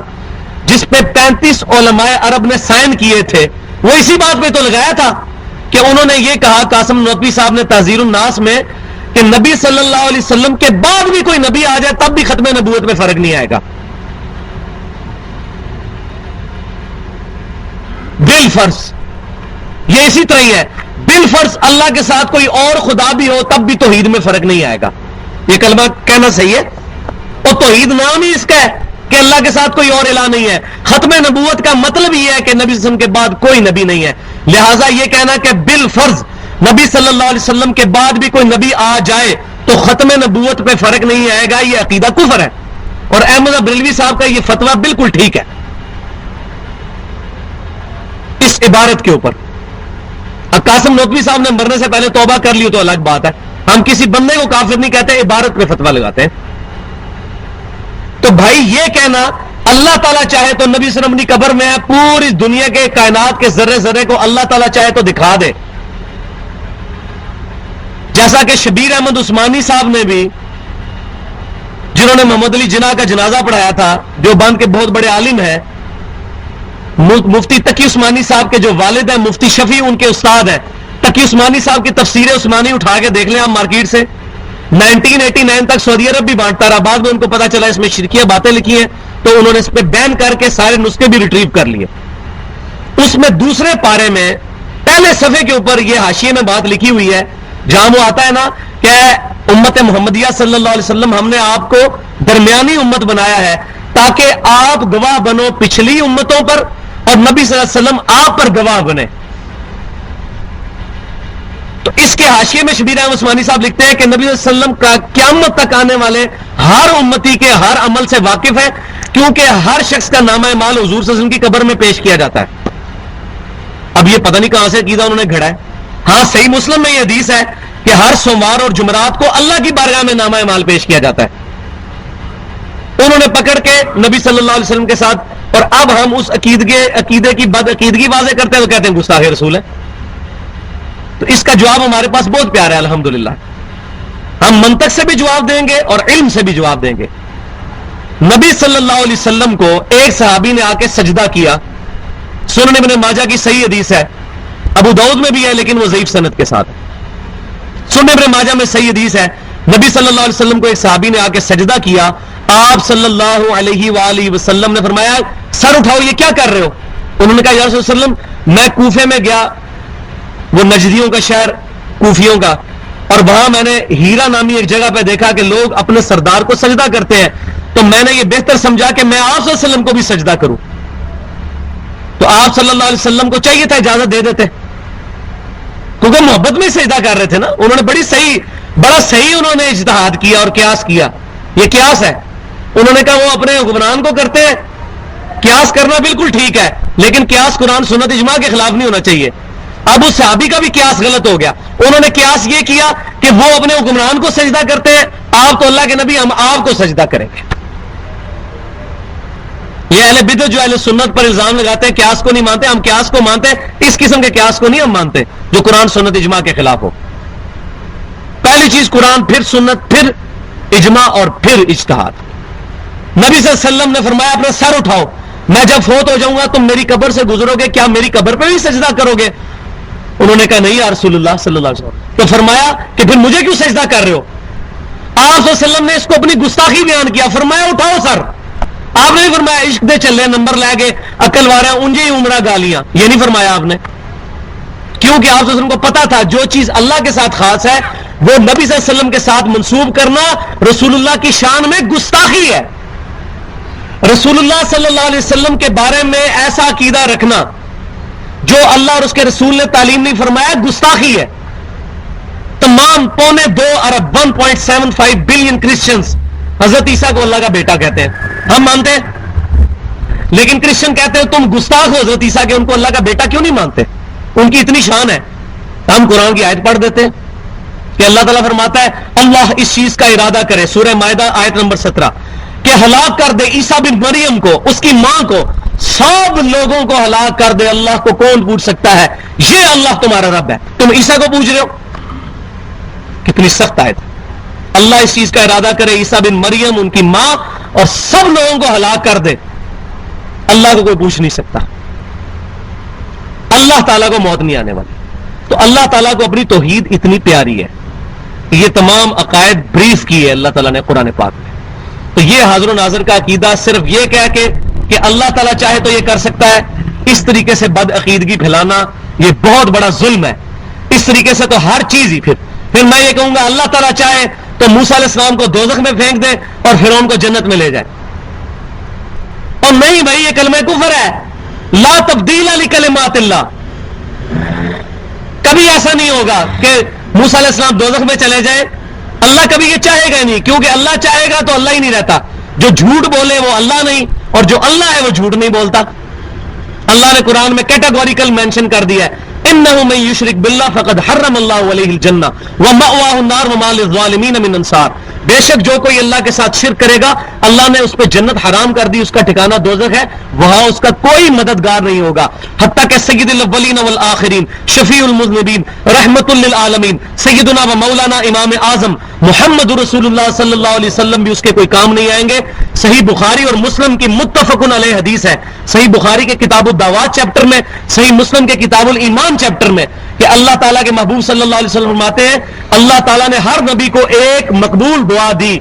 جس پہ 35 علماء عرب نے سائن کیے تھے، وہ اسی بات پہ تو لگایا تھا کہ انہوں نے یہ کہا قاسم ننوتوی صاحب نے تحذیر الناس میں کہ نبی صلی اللہ علیہ وسلم کے بعد بھی کوئی نبی آ جائے تب بھی ختم نبوت میں فرق نہیں آئے گا. بالفرض یہ اسی طرح ہی ہے، بالفرض اللہ کے ساتھ کوئی اور خدا بھی ہو تب بھی توحید میں فرق نہیں آئے گا. یہ کلمہ کہنا صحیح ہے؟ اور توحید نام ہی اس کا ہے کہ اللہ کے ساتھ کوئی اور الہ نہیں ہے. ختم نبوت کا مطلب یہ ہے کہ نبی صلی اللہ علیہ وسلم کے بعد کوئی نبی نہیں ہے. لہٰذا یہ کہنا کہ بالفرض نبی صلی اللہ علیہ وسلم کے بعد بھی کوئی نبی آ جائے تو ختم نبوت پہ فرق نہیں آئے گا، یہ عقیدہ کفر ہے. اور احمد بریلوی صاحب کا یہ فتویٰ بالکل ٹھیک ہے اس عبارت کے اوپر. اب قاسم نوتوی صاحب نے مرنے سے پہلے توبہ کر لی تو الگ بات ہے. ہم کسی بندے کو کافر نہیں کہتے، عبارت پہ فتویٰ لگاتے ہیں. تو بھائی یہ کہنا اللہ تعالیٰ چاہے تو نبی صلی اللہ علیہ وسلم اپنی قبر میں ہے، پوری دنیا کے کائنات کے ذرے ذرے کو اللہ تعالیٰ چاہے تو دکھا دے. جیسا کہ شبیر احمد عثمانی صاحب نے بھی، جنہوں نے محمد علی جناح کا جنازہ پڑھایا تھا، جو بند کے بہت بڑے عالم ہیں، مفتی تقی عثمانی صاحب کے جو والد ہیں مفتی شفیع ان کے استاد ہیں. تقی عثمانی صاحب کی تفسیر عثمانی اٹھا کے دیکھ لیں آپ مارکیٹ سے، 1989 تک سعودی عرب بھی بانٹتا رہا. بعد میں ان کو پتا چلا اس میں شرکیہ باتیں لکھی ہیں تو انہوں نے اس پہ بین کر کے سارے نسخے بھی ریٹریو کر لیے. اس میں دوسرے پارے میں پہلے صفحے کے اوپر یہ حاشیے میں بات لکھی ہوئی ہے جہاں وہ آتا ہے نا کہ امت محمدیہ صلی اللہ علیہ وسلم ہم نے آپ کو درمیانی امت بنایا ہے تاکہ آپ گواہ بنو پچھلی امتوں پر اور نبی صلی اللہ علیہ وسلم آپ پر گواہ بنے. تو اس کے حاشیے میں شبیر احمد عثمانی صاحب لکھتے ہیں کہ نبی صلی اللہ علیہ وسلم کا قیامت تک آنے والے ہر امتی کے ہر عمل سے واقف ہے کیونکہ ہر شخص کا نامہ اعمال حضور صلی اللہ علیہ وسلم کی قبر میں پیش کیا جاتا ہے. اب یہ پتہ نہیں کہاں سے عقیدہ انہوں نے گھڑا ہے. ہاں صحیح مسلم میں یہ حدیث ہے کہ ہر سوموار اور جمعرات کو اللہ کی بارگاہ میں نامہ اعمال پیش کیا جاتا ہے. انہوں نے پکڑ کے نبی صلی اللہ علیہ وسلم کے ساتھ، اور اب ہم اس عقیدے کی بد عقیدگی واضح کرتے ہیں تو کہتے ہیں گستاخ رسول ہے. تو اس کا جواب ہمارے پاس بہت پیارا ہے الحمدللہ. ہم منطق سے بھی جواب دیں گے اور علم سے بھی جواب دیں گے. نبی صلی اللہ علیہ وسلم کو ایک صحابی نے آ کے سجدہ کیا. سنن ابن ماجہ کی صحیح حدیث ہے، ابو داؤد میں بھی ہے لیکن وہ ضعیف سند کے ساتھ ہے. سنن ابن ماجہ میں صحیح حدیث ہے، نبی صلی اللہ علیہ وسلم کو ایک صحابی نے آ کے سجدہ کیا. آپ صلی اللہ علیہ وآلہ وسلم نے فرمایا سر اٹھاؤ، یہ کیا کر رہے ہو؟ انہوں نے کہا یا رسول اللہ علیہ وسلم میں کوفے میں گیا، وہ نجدیوں کا شہر کوفیوں کا، اور وہاں میں نے ہیرا نامی ایک جگہ پہ دیکھا کہ لوگ اپنے سردار کو سجدہ کرتے ہیں، تو میں نے یہ بہتر سمجھا کہ میں آپ صلی اللہ علیہ وسلم کو بھی سجدہ کروں. تو آپ صلی اللہ علیہ وسلم کو چاہیے تھا اجازت دے دیتے کیونکہ محبت میں سجدہ کر رہے تھے نا. انہوں نے بڑا صحیح انہوں نے اجتہاد کیا اور قیاس کیا. یہ قیاس ہے. انہوں نے کہا وہ اپنے حکمران کو کرتے ہیں، قیاس کرنا بالکل ٹھیک ہے لیکن قیاس قرآن سنت اجماع کے خلاف نہیں ہونا چاہیے. اب اس صحابی کا بھی قیاس غلط ہو گیا. انہوں نے قیاس یہ کیا کہ وہ اپنے حکمران کو سجدہ کرتے ہیں، آپ تو اللہ کے نبی، ہم آپ کو سجدہ کریں گے. یہ اہل بدعت جو اہل سنت پر الزام لگاتے ہیں قیاس کو نہیں مانتے، ہم قیاس کو مانتے ہیں، اس قسم کے قیاس کو نہیں ہم مانتے جو قرآن سنت اجماع کے خلاف ہو. پہلی چیز قرآن، پھر سنت، پھر اجماع اور پھر اجتہاد. نبی صلی اللہ علیہ وسلم نے فرمایا اپنا سر اٹھاؤ، میں جب فوت ہو جاؤں گا تم میری قبر سے گزرو گے، کیا میری قبر پہ بھی سجدہ کرو گے؟ انہوں نے کہا نہیں یا رسول اللہ صلی اللہ علیہ وسلم. تو فرمایا کہ پھر مجھے کیوں سجدہ کر رہے ہو؟ آپ صلی اللہ علیہ وسلم نے اس کو اپنی گستاخی بیان کیا، فرمایا اٹھاؤ سر. آپ نے نہیں فرمایا عشق دے چلے نمبر لے کے عقل وارے انجے ہی عمرہ گالیاں، یہ نہیں فرمایا آپ نے. کیونکہ آپ صلی اللہ علیہ وسلم کو پتا تھا جو چیز اللہ کے ساتھ خاص ہے وہ نبی صلی اللہ علیہ وسلم کے ساتھ منسوب کرنا رسول اللہ کی شان میں گستاخی ہے. رسول اللہ صلی اللہ علیہ وسلم کے بارے میں ایسا عقیدہ رکھنا جو اللہ اور اس کے رسول نے تعلیم نہیں فرمایا گستاخی ہے. تمام 2.25 ارب 1.75 بلین کرسچنز حضرت عیسیٰ کو اللہ کا بیٹا کہتے ہیں، ہم مانتے ہیں. لیکن کرسچن کہتے ہیں تم گستاخ ہو حضرت عیسیٰ کے، ان کو اللہ کا بیٹا کیوں نہیں مانتے؟ ان کی اتنی شان ہے. ہم قرآن کی آیت پڑھ دیتے ہیں کہ اللہ تعالیٰ فرماتا ہے اللہ اس چیز کا ارادہ کرے، سورہ مائدہ آیت نمبر 17، کہ ہلاک کر دے عیسیٰ بن مریم کو، اس کی ماں کو، سب لوگوں کو ہلاک کر دے. اللہ کو کون پوچھ سکتا ہے؟ یہ اللہ تمہارا رب ہے، تم عیسیٰ کو پوچھ رہے ہو. کتنی سخت آیت. اللہ اس چیز کا ارادہ کرے عیسیٰ بن مریم، ان کی ماں اور سب لوگوں کو ہلاک کر دے. اللہ کو کوئی پوچھ نہیں سکتا. اللہ تعالیٰ کو موت نہیں آنے والی. تو اللہ تعالیٰ کو اپنی توحید اتنی پیاری ہے. یہ تمام عقائد بریف کی ہے اللہ تعالیٰ نے قرآن پاک میں. تو یہ حاضر و ناظر کا عقیدہ صرف یہ کہہ کے کہ اللہ تعالیٰ چاہے تو یہ کر سکتا ہے، اس طریقے سے بد عقیدگی پھیلانا یہ بہت بڑا ظلم ہے. اس طریقے سے تو ہر چیز ہی پھر میں یہ کہوں گا اللہ تعالیٰ چاہے تو موسیٰ علیہ السلام کو دوزخ میں پھینک دے اور فرعون کو جنت میں لے جائے. اور نہیں بھائی، یہ کلمہ کفر ہے. لا تبدیل لکلمات اللہ. کبھی ایسا نہیں ہوگا کہ موسیٰ علیہ السلام دوزخ میں چلے جائیں. اللہ کبھی یہ چاہے گا نہیں، کیونکہ اللہ چاہے گا تو اللہ ہی نہیں رہتا. جو جھوٹ بولے وہ اللہ نہیں، اور جو اللہ ہے وہ جھوٹ نہیں بولتا. اللہ نے قرآن میں کیٹاگوریکل مینشن کر دیا ہے، انہ من یشرک باللہ فقد حرم اللہ علیہ الجنہ ومأواہ النار وما للظالمین من انصار. بے شک جو کوئی اللہ کے ساتھ شرک کرے گا اللہ نے اس پہ جنت حرام کر دی، اس کا ٹھکانہ دوزخ ہے، وہاں اس کا کوئی مددگار نہیں ہوگا. حتیٰ کہ سید الاولین والآخرین شفیع المذنبین رحمت للعالمین سیدنا و مولانا امام اعظم محمد رسول اللہ صلی اللہ علیہ وسلم بھی اس کے کوئی کام نہیں آئیں گے. صحیح بخاری اور مسلم کی متفق علیہ حدیث ہے، صحیح بخاری کے کتاب الدعوات چیپٹر میں، صحیح مسلم کے کتاب الایمان چیپٹر میں، کہ اللہ تعالیٰ کے محبوب صلی اللہ علیہ وسلم فرماتے ہیں اللہ تعالیٰ نے ہر نبی کو ایک مقبول دعا دی.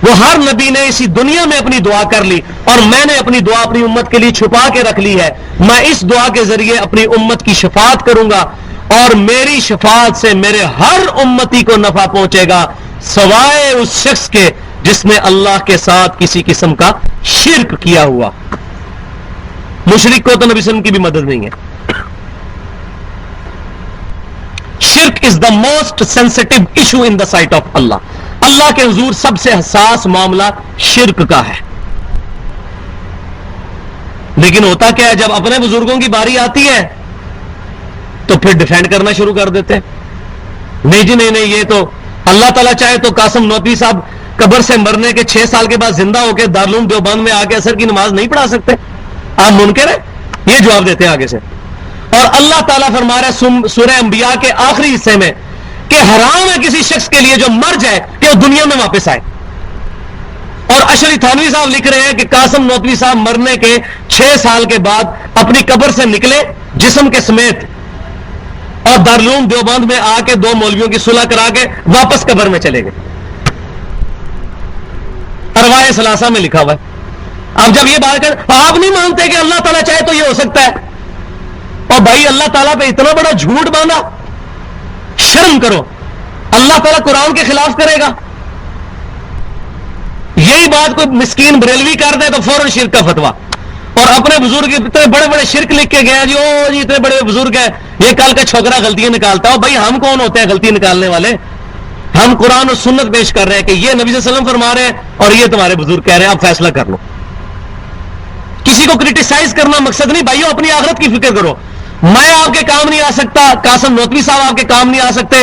وہ ہر نبی نے اسی دنیا میں اپنی دعا کر لی، اور میں نے اپنی دعا اپنی امت کے لیے چھپا کے رکھ لی ہے. میں اس دعا کے ذریعے اپنی امت کی شفاعت کروں گا، اور میری شفاعت سے میرے ہر امتی کو نفع پہنچے گا سوائے اس شخص کے جس نے اللہ کے ساتھ کسی قسم کا شرک کیا ہوا. مشرک کو تو نبی صلی اللہ علیہ وسلم کی بھی مدد نہیں ہے. شرک is the most sensitive issue in the sight of اللہ. اللہ کے حضور سب سے حساس معاملہ شرک کا ہے. لیکن ہوتا کیا ہے، جب اپنے بزرگوں کی باری آتی ہے تو پھر ڈیفینڈ کرنا شروع کر دیتے ہیں. نہیں جی نہیں، یہ تو اللہ تعالیٰ چاہے تو قاسم نوتوی صاحب قبر سے مرنے کے 6 سال کے بعد زندہ ہو کے دارالعلوم دیوبند میں آ کے عصر کی نماز نہیں پڑھا سکتے. آپ منکر ہیں؟ یہ جواب دیتے ہیں آگے سے. اور اللہ تعالیٰ فرما رہا ہے سورہ انبیاء کے آخری حصے میں کہ حرام ہے کسی شخص کے لیے جو مر جائے کہ وہ دنیا میں واپس آئے. اور اشری تھانوی صاحب لکھ رہے ہیں کہ قاسم نوتوی صاحب مرنے کے 6 سال کے بعد اپنی قبر سے نکلے جسم کے سمیت، اور دارالعلوم دیوبند میں آ کے 2 مولویوں کی صلح کرا کے واپس قبر میں چلے گئے. ارواح ثلاثہ میں لکھا ہوا ہے. اب جب یہ بات کر آپ نہیں مانتے کہ اللہ تعالیٰ چاہے تو یہ ہو سکتا ہے، اور بھائی اللہ تعالیٰ پہ اتنا بڑا جھوٹ باندھا، شرم کرو. اللہ تعالیٰ قرآن کے خلاف کرے گا؟ یہی بات کوئی مسکین بریلوی کر دے تو فوراً شرک کا فتویٰ. اور اپنے بزرگ اتنے بڑے بڑے شرک لکھ کے گیا جی، او جی اتنے بڑے بزرگ ہیں، یہ کل کا چھوکرا غلطیاں نکالتا ہو. بھائی ہم کون ہوتے ہیں غلطی نکالنے والے؟ ہم قرآن اور سنت پیش کر رہے ہیں کہ یہ نبی صلی اللہ علیہ وسلم فرما رہے ہیں اور یہ تمہارے بزرگ کہہ رہے ہیں، آپ فیصلہ کر لو. کسی کو کرٹیسائز کرنا مقصد نہیں بھائیو، اپنی آخرت کی فکر کرو. میں آپ کے کام نہیں آ سکتا، قاسم نوتوی صاحب آپ کے کام نہیں آ سکتے،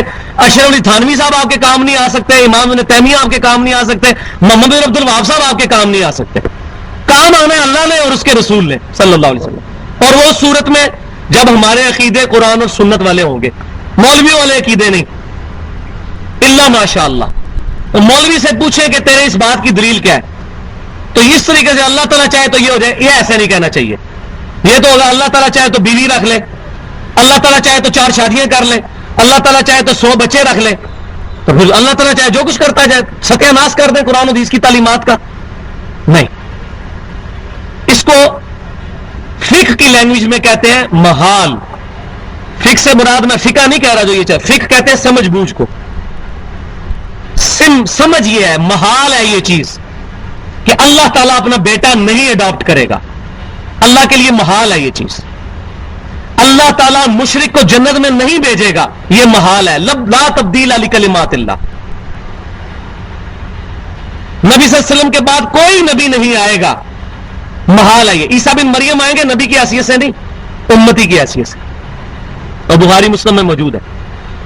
اشرف علی تھانوی صاحب آپ کے کام نہیں آ سکتے، امام ابن تیمیہ آپ کے کام نہیں آ سکتے، محمد بن عبد الوہاب صاحب آپ کے کام نہیں آ سکتے. کام آنا ہے اللہ نے اور اس کے رسول نے صلی اللہ علیہ وسلم. اور وہ صورت میں جب ہمارے عقیدے قرآن اور سنت والے ہوں گے، مولویوں والے عقیدے نہیں. الا ماشاء اللہ. تو مولوی سے پوچھیں کہ تیرے اس بات کی دلیل کیا ہے، تو اس طریقے سے اللہ تعالیٰ چاہے تو یہ ہو جائے، یہ ایسے نہیں کہنا چاہیے. یہ تو ہوگا اللہ تعالیٰ چاہے تو بیوی رکھ لے، اللہ تعالیٰ چاہے تو 4 شادیاں کر لے، اللہ تعالیٰ چاہے تو 100 بچے رکھ لے. تو پھر اللہ تعالیٰ چاہے جو کچھ کرتا جائے، ستیہ ناش کر دیں قرآن حدیث کی تعلیمات کا. نہیں، اس کو فقہ کی لینگویج میں کہتے ہیں محال. فقہ سے مراد میں فقہ نہیں کہہ رہا جو یہ چاہے، فقہ کہتے ہیں سمجھ بوجھ کو. سمجھ یہ ہے، محال ہے یہ چیز کہ اللہ تعالیٰ اپنا بیٹا نہیں اڈاپٹ کرے گا. اللہ کے لیے محال ہے یہ چیز. اللہ تعالیٰ مشرک کو جنت میں نہیں بھیجے گا، یہ محال ہے. لا تبدیل لکلمات اللہ. نبی صلی اللہ علیہ وسلم کے بعد کوئی نبی نہیں آئے گا، محال ہے یہ. عیسیٰ بن مریم آئیں گے نبی کی حیثیت سے نہیں، امتی کی حیثیت سے، اور بخاری مسلم میں موجود ہے.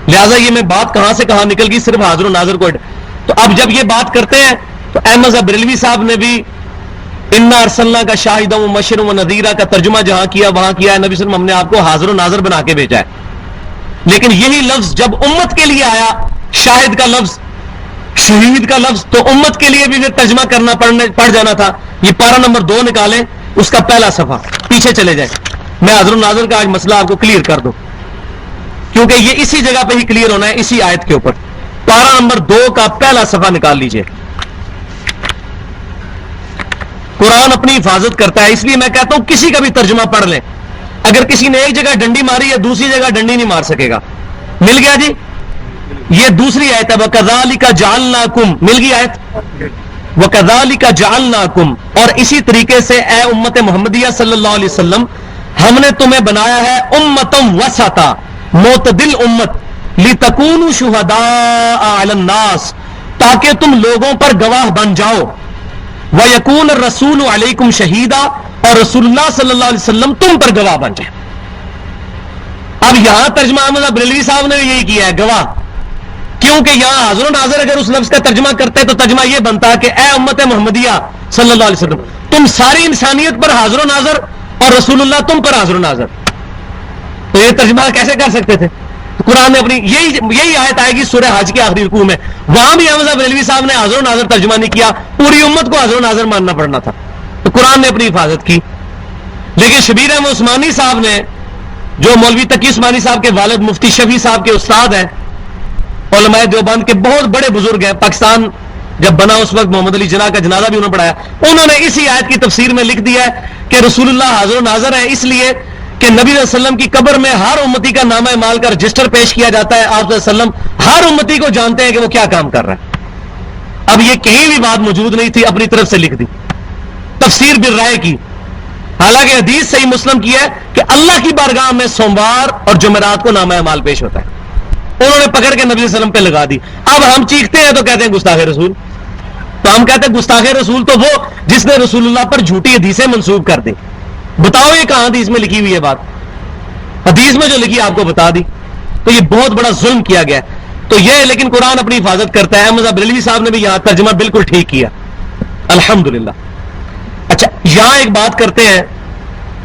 لہٰذا یہ میں بات کہاں سے کہاں نکل گئی، صرف حاضر و ناظر کو. تو اب جب یہ بات کرتے ہیں تو احمد بریلوی صاحب نے بھی انا ارسلنا کا شاہدا و مبشرا و نذیرا کا ترجمہ جہاں کیا وہاں کیا ہے. نبی صلی اللہ علیہ وسلم ہم نے آپ کو حاضر و ناظر بنا کے بھیجا ہے. لیکن یہی لفظ جب امت کے لیے آیا، شاہد کا لفظ، شہید کا لفظ، تو امت کے لیے بھی پھر ترجمہ کرنا پڑ جانا تھا. یہ پارہ نمبر 2 نکالیں، اس کا پہلا صفحہ، پیچھے چلے جائیں. میں حاضر و ناظر کا آج مسئلہ آپ کو کلیئر کر دوں، کیونکہ یہ اسی جگہ پہ ہی کلیئر ہونا ہے، اسی آیت کے اوپر. پارہ نمبر 2 کا پہلا صفحہ نکال لیجئے. قرآن اپنی حفاظت کرتا ہے، اس لیے میں کہتا ہوں کسی کا بھی ترجمہ پڑھ لیں. اگر کسی نے ایک جگہ ڈنڈی ماری ہے دوسری جگہ ڈنڈی نہیں مار سکے گا. مل گیا جی؟ یہ دوسری آیت ہے وَكَذَلِكَ جَعَلْنَاكُمْ مل گئی آیت وَكَذَلِكَ جَعَلْنَاكُمْ اور اسی طریقے سے اے امت محمدیہ صلی اللہ علیہ وسلم ہم نے تمہیں بنایا ہے امتم وسطا معتدل امت لِتَكُونُوا شُهَدَاءَ عَلَى النَّاسِ تاکہ تم لوگوں پر گواہ بن جاؤ وَيَكُونَ الرَّسُولُ عَلَيْكُمْ شَهِيدًا اور رسول اللہ صلی اللہ علیہ وسلم تم پر گواہ بن جائے. اب یہاں ترجمہ احمد بریلوی صاحب نے یہی کیا ہے گواہ, کیونکہ یہاں حاضر و ناظر اگر اس لفظ کا ترجمہ کرتے تو ترجمہ یہ بنتا کہ اے امت محمدیہ صلی اللہ علیہ وسلم تم ساری انسانیت پر حاضر و ناظر اور رسول اللہ تم پر حاضر و ناظر. تو یہ ترجمہ کیسے کر سکتے تھے؟ قرآن نے اپنی یہی آیت آئے گی سورہ حج کے آخری رکوع میں, وہاں بھی احمد بریلوی صاحب نے حاضر و ناظر ترجمہ نہیں کیا, پوری امت کو حاضر و ناظر ماننا پڑنا تھا, تو قرآن نے اپنی حفاظت کی. لیکن شبیر احمد عثمانی صاحب نے جو مولوی تقی عثمانی صاحب کے والد مفتی شفیع صاحب کے استاد ہیں, علماء دیوبند کے بہت بڑے بزرگ ہیں, پاکستان جب بنا اس وقت محمد علی جناح کا جنازہ بھی انہوں نے پڑھایا, انہوں نے اسی آیت کی تفسیر میں لکھ دیا ہے کہ رسول اللہ حاضر و ناظر ہے اس لیے کہ نبی صلی اللہ علیہ وسلم کی قبر میں ہر امتی کا نامہ اعمال کا رجسٹر پیش کیا جاتا ہے, آپ صلی اللہ علیہ وسلم ہر امتی کو جانتے ہیں کہ وہ کیا کام کر رہا ہے. اب یہ کہیں بھی بات موجود نہیں تھی, اپنی طرف سے لکھ دی, تفسیر بالرائے کی, حالانکہ حدیث صحیح مسلم کی ہے کہ اللہ کی بارگاہ میں سوموار اور جمعرات کو نامہ اعمال پیش ہوتا ہے. انہوں نے پکڑ کے نبی صلی اللہ علیہ وسلم پہ لگا دی. اب ہم چیختے ہیں تو کہتے ہیں گستاخ رسول, تو ہم کہتے ہیں گستاخ رسول تو وہ جس نے رسول اللہ پر جھوٹی حدیثیں منسوب کر دی. بتاؤ یہ کہاں حدیث میں لکھی ہوئی ہے بات؟ حدیث میں جو لکھی آپ کو بتا دی. تو یہ بہت بڑا ظلم کیا گیا ہے. تو یہ لیکن قرآن اپنی حفاظت کرتا ہے. احمد بریلوی صاحب نے بھی یہاں ترجمہ بالکل ٹھیک کیا, الحمدللہ. اچھا یہاں ایک بات کرتے ہیں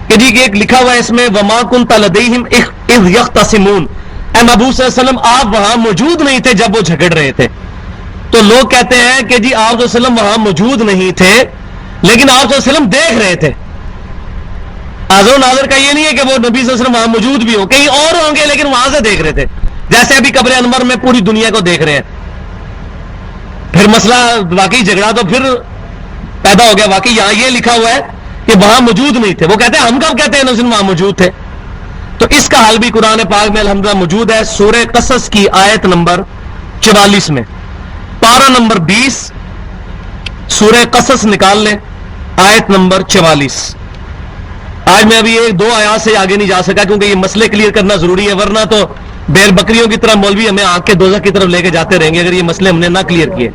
کہ جی ایک لکھا ہوا ہے اس میں وما كنت لديهم اذ يختصمون, اے محبوب صلی اللہ علیہ وسلم آپ وہاں موجود نہیں تھے جب وہ جھگڑ رہے تھے. تو لوگ کہتے ہیں کہ جی آپ صلی اللہ علیہ وسلم وہاں موجود نہیں تھے لیکن آپ صلی اللہ علیہ وسلم دیکھ رہے تھے. حاضر و ناظر کا یہ نہیں ہے کہ وہ نبی صلی اللہ علیہ وسلم وہاں موجود بھی ہوں, کہیں اور ہوں گے لیکن وہاں سے دیکھ رہے تھے, جیسے ابھی قبر انور میں پوری دنیا کو دیکھ رہے ہیں. پھر مسئلہ واقعی جھگڑا تو پھر پیدا ہو گیا. واقعی یہاں یہ لکھا ہوا ہے کہ وہاں موجود نہیں تھے. وہ کہتے ہیں ہم کب کہتے ہیں نبی وہاں موجود تھے؟ تو اس کا حل بھی قرآن پاک میں الحمدللہ موجود ہے. سورہ قصص کی آیت نمبر 44 میں, پارہ نمبر 20, سورہ قصص نکال لیں, آیت نمبر 44. آج میں ابھی ایک دو آیات سے آگے نہیں جا سکا کیونکہ یہ مسئلے کلیئر کرنا ضروری ہے, ورنہ تو بیر بکریوں کی طرح مولوی ہمیں آنکھ کے دوزخ کی طرف لے کے جاتے رہیں گے اگر یہ مسئلے ہم نے نہ کلیئر کیے.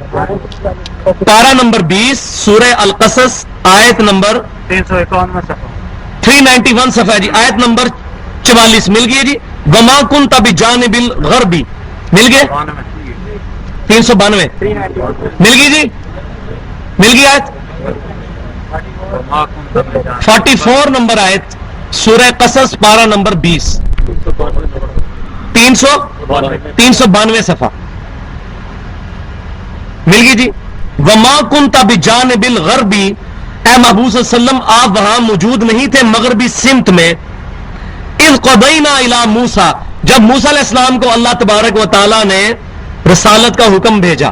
پارہ نمبر 20 سورہ القصص آیت نمبر 391 صفحہ جی, آیت نمبر 44 مل گئی جی. وما كنت بجانب الغرب مل گئے 392 مل گئی جی, مل گئی آیت 44 نمبر آیت سورہ قصص پارہ نمبر 20 392 صفحہ مل گئی جی. وما كنت بجانب الغرب, اے محبوب صلی اللہ علیہ وسلم آپ وہاں موجود نہیں تھے مغربی سمت میں. اذ قضینا الی موسیٰ, جب موسیٰ علیہ السلام کو اللہ تبارک و تعالی نے رسالت کا حکم بھیجا,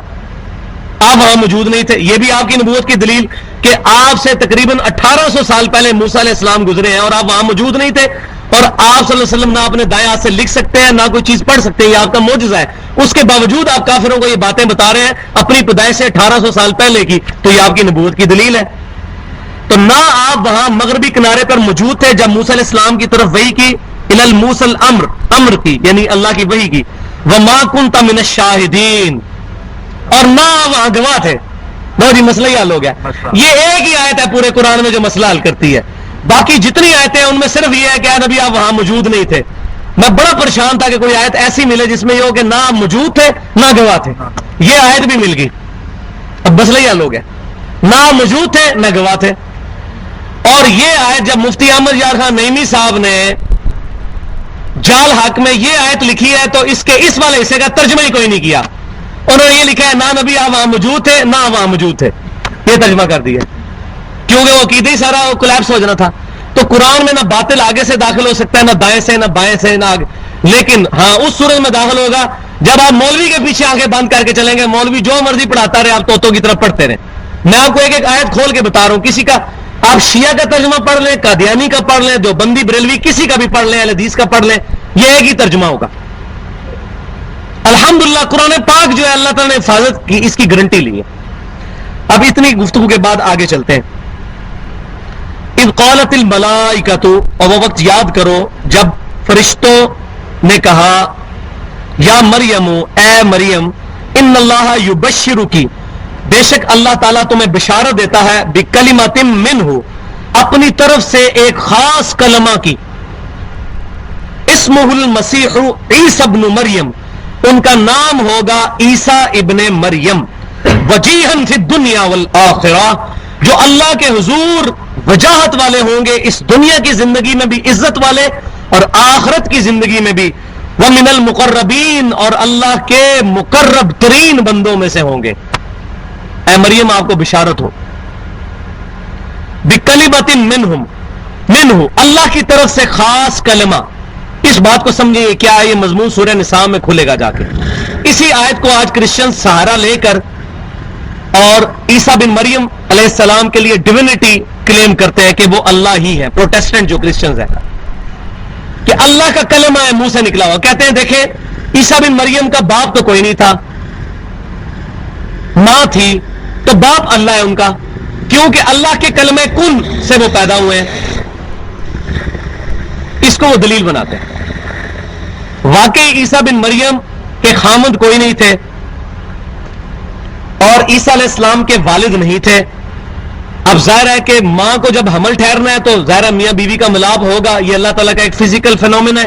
آپ وہاں موجود نہیں تھے. یہ بھی آپ کی نبوت کی دلیل کہ آپ سے تقریباً 1800 سال پہلے موسیٰ علیہ السلام گزرے ہیں اور آپ وہاں موجود نہیں تھے, اور آپ صلی اللہ علیہ وسلم نہ اپنے دائیں ہاتھ سے لکھ سکتے ہیں نہ کوئی چیز پڑھ سکتے ہیں, یہ آپ کا معجزہ ہے. اس کے باوجود آپ کافروں کو یہ باتیں بتا رہے ہیں اپنی پیدائش سے 1800 سال پہلے کی, تو یہ آپ کی نبوت کی دلیل ہے. تو نہ آپ وہاں مغربی کنارے پر موجود تھے جب موسیٰ علیہ السلام کی طرف وحی کی, الی الموسى الامر, امر کی یعنی اللہ کی وحی کی. وما كنت من الشاہدین, اور نہ وہاں گواہ تھے. نو جی مسئلہ ہی حل ہو گیا. یہ ایک ہی آیت ہے پورے قرآن میں جو مسئلہ حل کرتی ہے, باقی جتنی آیتیں ہیں ان میں صرف یہ ہے کہ اے نبی آپ وہاں موجود نہیں تھے. میں بڑا پریشان تھا کہ کوئی آیت ایسی ملے جس میں یہ ہو کہ نہ موجود تھے نہ گواہ تھے. یہ آیت بھی مل گئی, اب مسئلہ ہی حل ہو گیا. نہ موجود تھے نہ گواہ تھے. اور یہ آیت جب مفتی احمد یار خان نعیمی صاحب نے جال حق میں یہ آیت لکھی ہے تو اس کے اس والے حصے کا ترجمہ ہی کوئی نہیں کیا. انہوں نے یہ لکھا ہے نہ نبی آپ وہاں موجود تھے نہ وہاں موجود تھے, یہ ترجمہ کر دیا کیونکہ وہ عقیدہ ہی سارا کولیپس ہو جانا تھا. تو قرآن میں نہ باطل آگے سے داخل ہو سکتا ہے, نہ دائیں سے نہ بائیں سے, نہ آگے. لیکن ہاں اس صورت میں داخل ہوگا جب آپ مولوی کے پیچھے آنکھیں بند کر کے چلیں گے. مولوی جو مرضی پڑھاتا رہے, آپ طوطوں کی طرف پڑھتے رہے. میں آپ کو ایک ایک آیت کھول کے بتا رہا ہوں. کسی کا آپ شیعہ کا ترجمہ پڑھ لیں, قادیانی کا پڑھ لیں, دیوبندی بریلوی کسی کا بھی پڑھ لیں, اہل حدیث کا پڑھ لیں, یہ ایک ہی ترجمہ ہوگا. الحمدللہ قرآن پاک جو ہے اللہ تعالیٰ نے حفاظت کی، اس کی گارنٹی لی ہے. اب اتنی گفتگو کے بعد آگے چلتے ہیں. اذ قالت الملائکۃ، اور وہ وقت یاد کرو جب فرشتوں نے کہا یا مریم، اے مریم، ان اللہ یبشرکی، بے شک اللہ تعالیٰ تمہیں بشارت دیتا ہے، بکلمۃ منہ، اپنی طرف سے ایک خاص کلمہ کی، اسمہ المسیح عیسی ابن مریم، ان کا نام ہوگا عیسیٰ ابن مریم، وجیہا فی الدنیا والآخرہ، جو اللہ کے حضور وجاہت والے ہوں گے، اس دنیا کی زندگی میں بھی عزت والے اور آخرت کی زندگی میں بھی، ومن المقربین، اور اللہ کے مقرب ترین بندوں میں سے ہوں گے. اے مریم آپ کو بشارت ہو، بکلمۃ منہ، اللہ کی طرف سے خاص کلمہ. اس بات کو سمجھیے کیا ہے، یہ مضمون سورہ نساء میں کھلے گا جا کے. اسی آیت کو آج کرسچن سہارا لے کر اور عیسیٰ بن مریم علیہ السلام کے لیے ڈیوینٹی کلیم کرتے ہیں کہ وہ اللہ ہی ہے. پروٹیسٹنٹ جو کرسچنز ہیں کہ اللہ کا کلمہ ہے منہ سے نکلا ہوا. کہتے ہیں دیکھیں عیسیٰ بن مریم کا باپ تو کوئی نہیں تھا، ماں تھی، تو باپ اللہ ہے ان کا، کیونکہ اللہ کے کلمہ کن سے وہ پیدا ہوئے ہیں. اس کو وہ دلیل بناتے ہیں. واقعی عیسیٰ بن مریم کے خامند کوئی نہیں تھے اور عیسیٰ علیہ السلام کے والد نہیں تھے. اب ظاہر ہے کہ ماں کو جب حمل ٹھہرنا ہے تو ظاہر ہے میاں بیوی کا ملاپ ہوگا، یہ اللہ تعالیٰ کا ایک فزیکل فینومین ہے.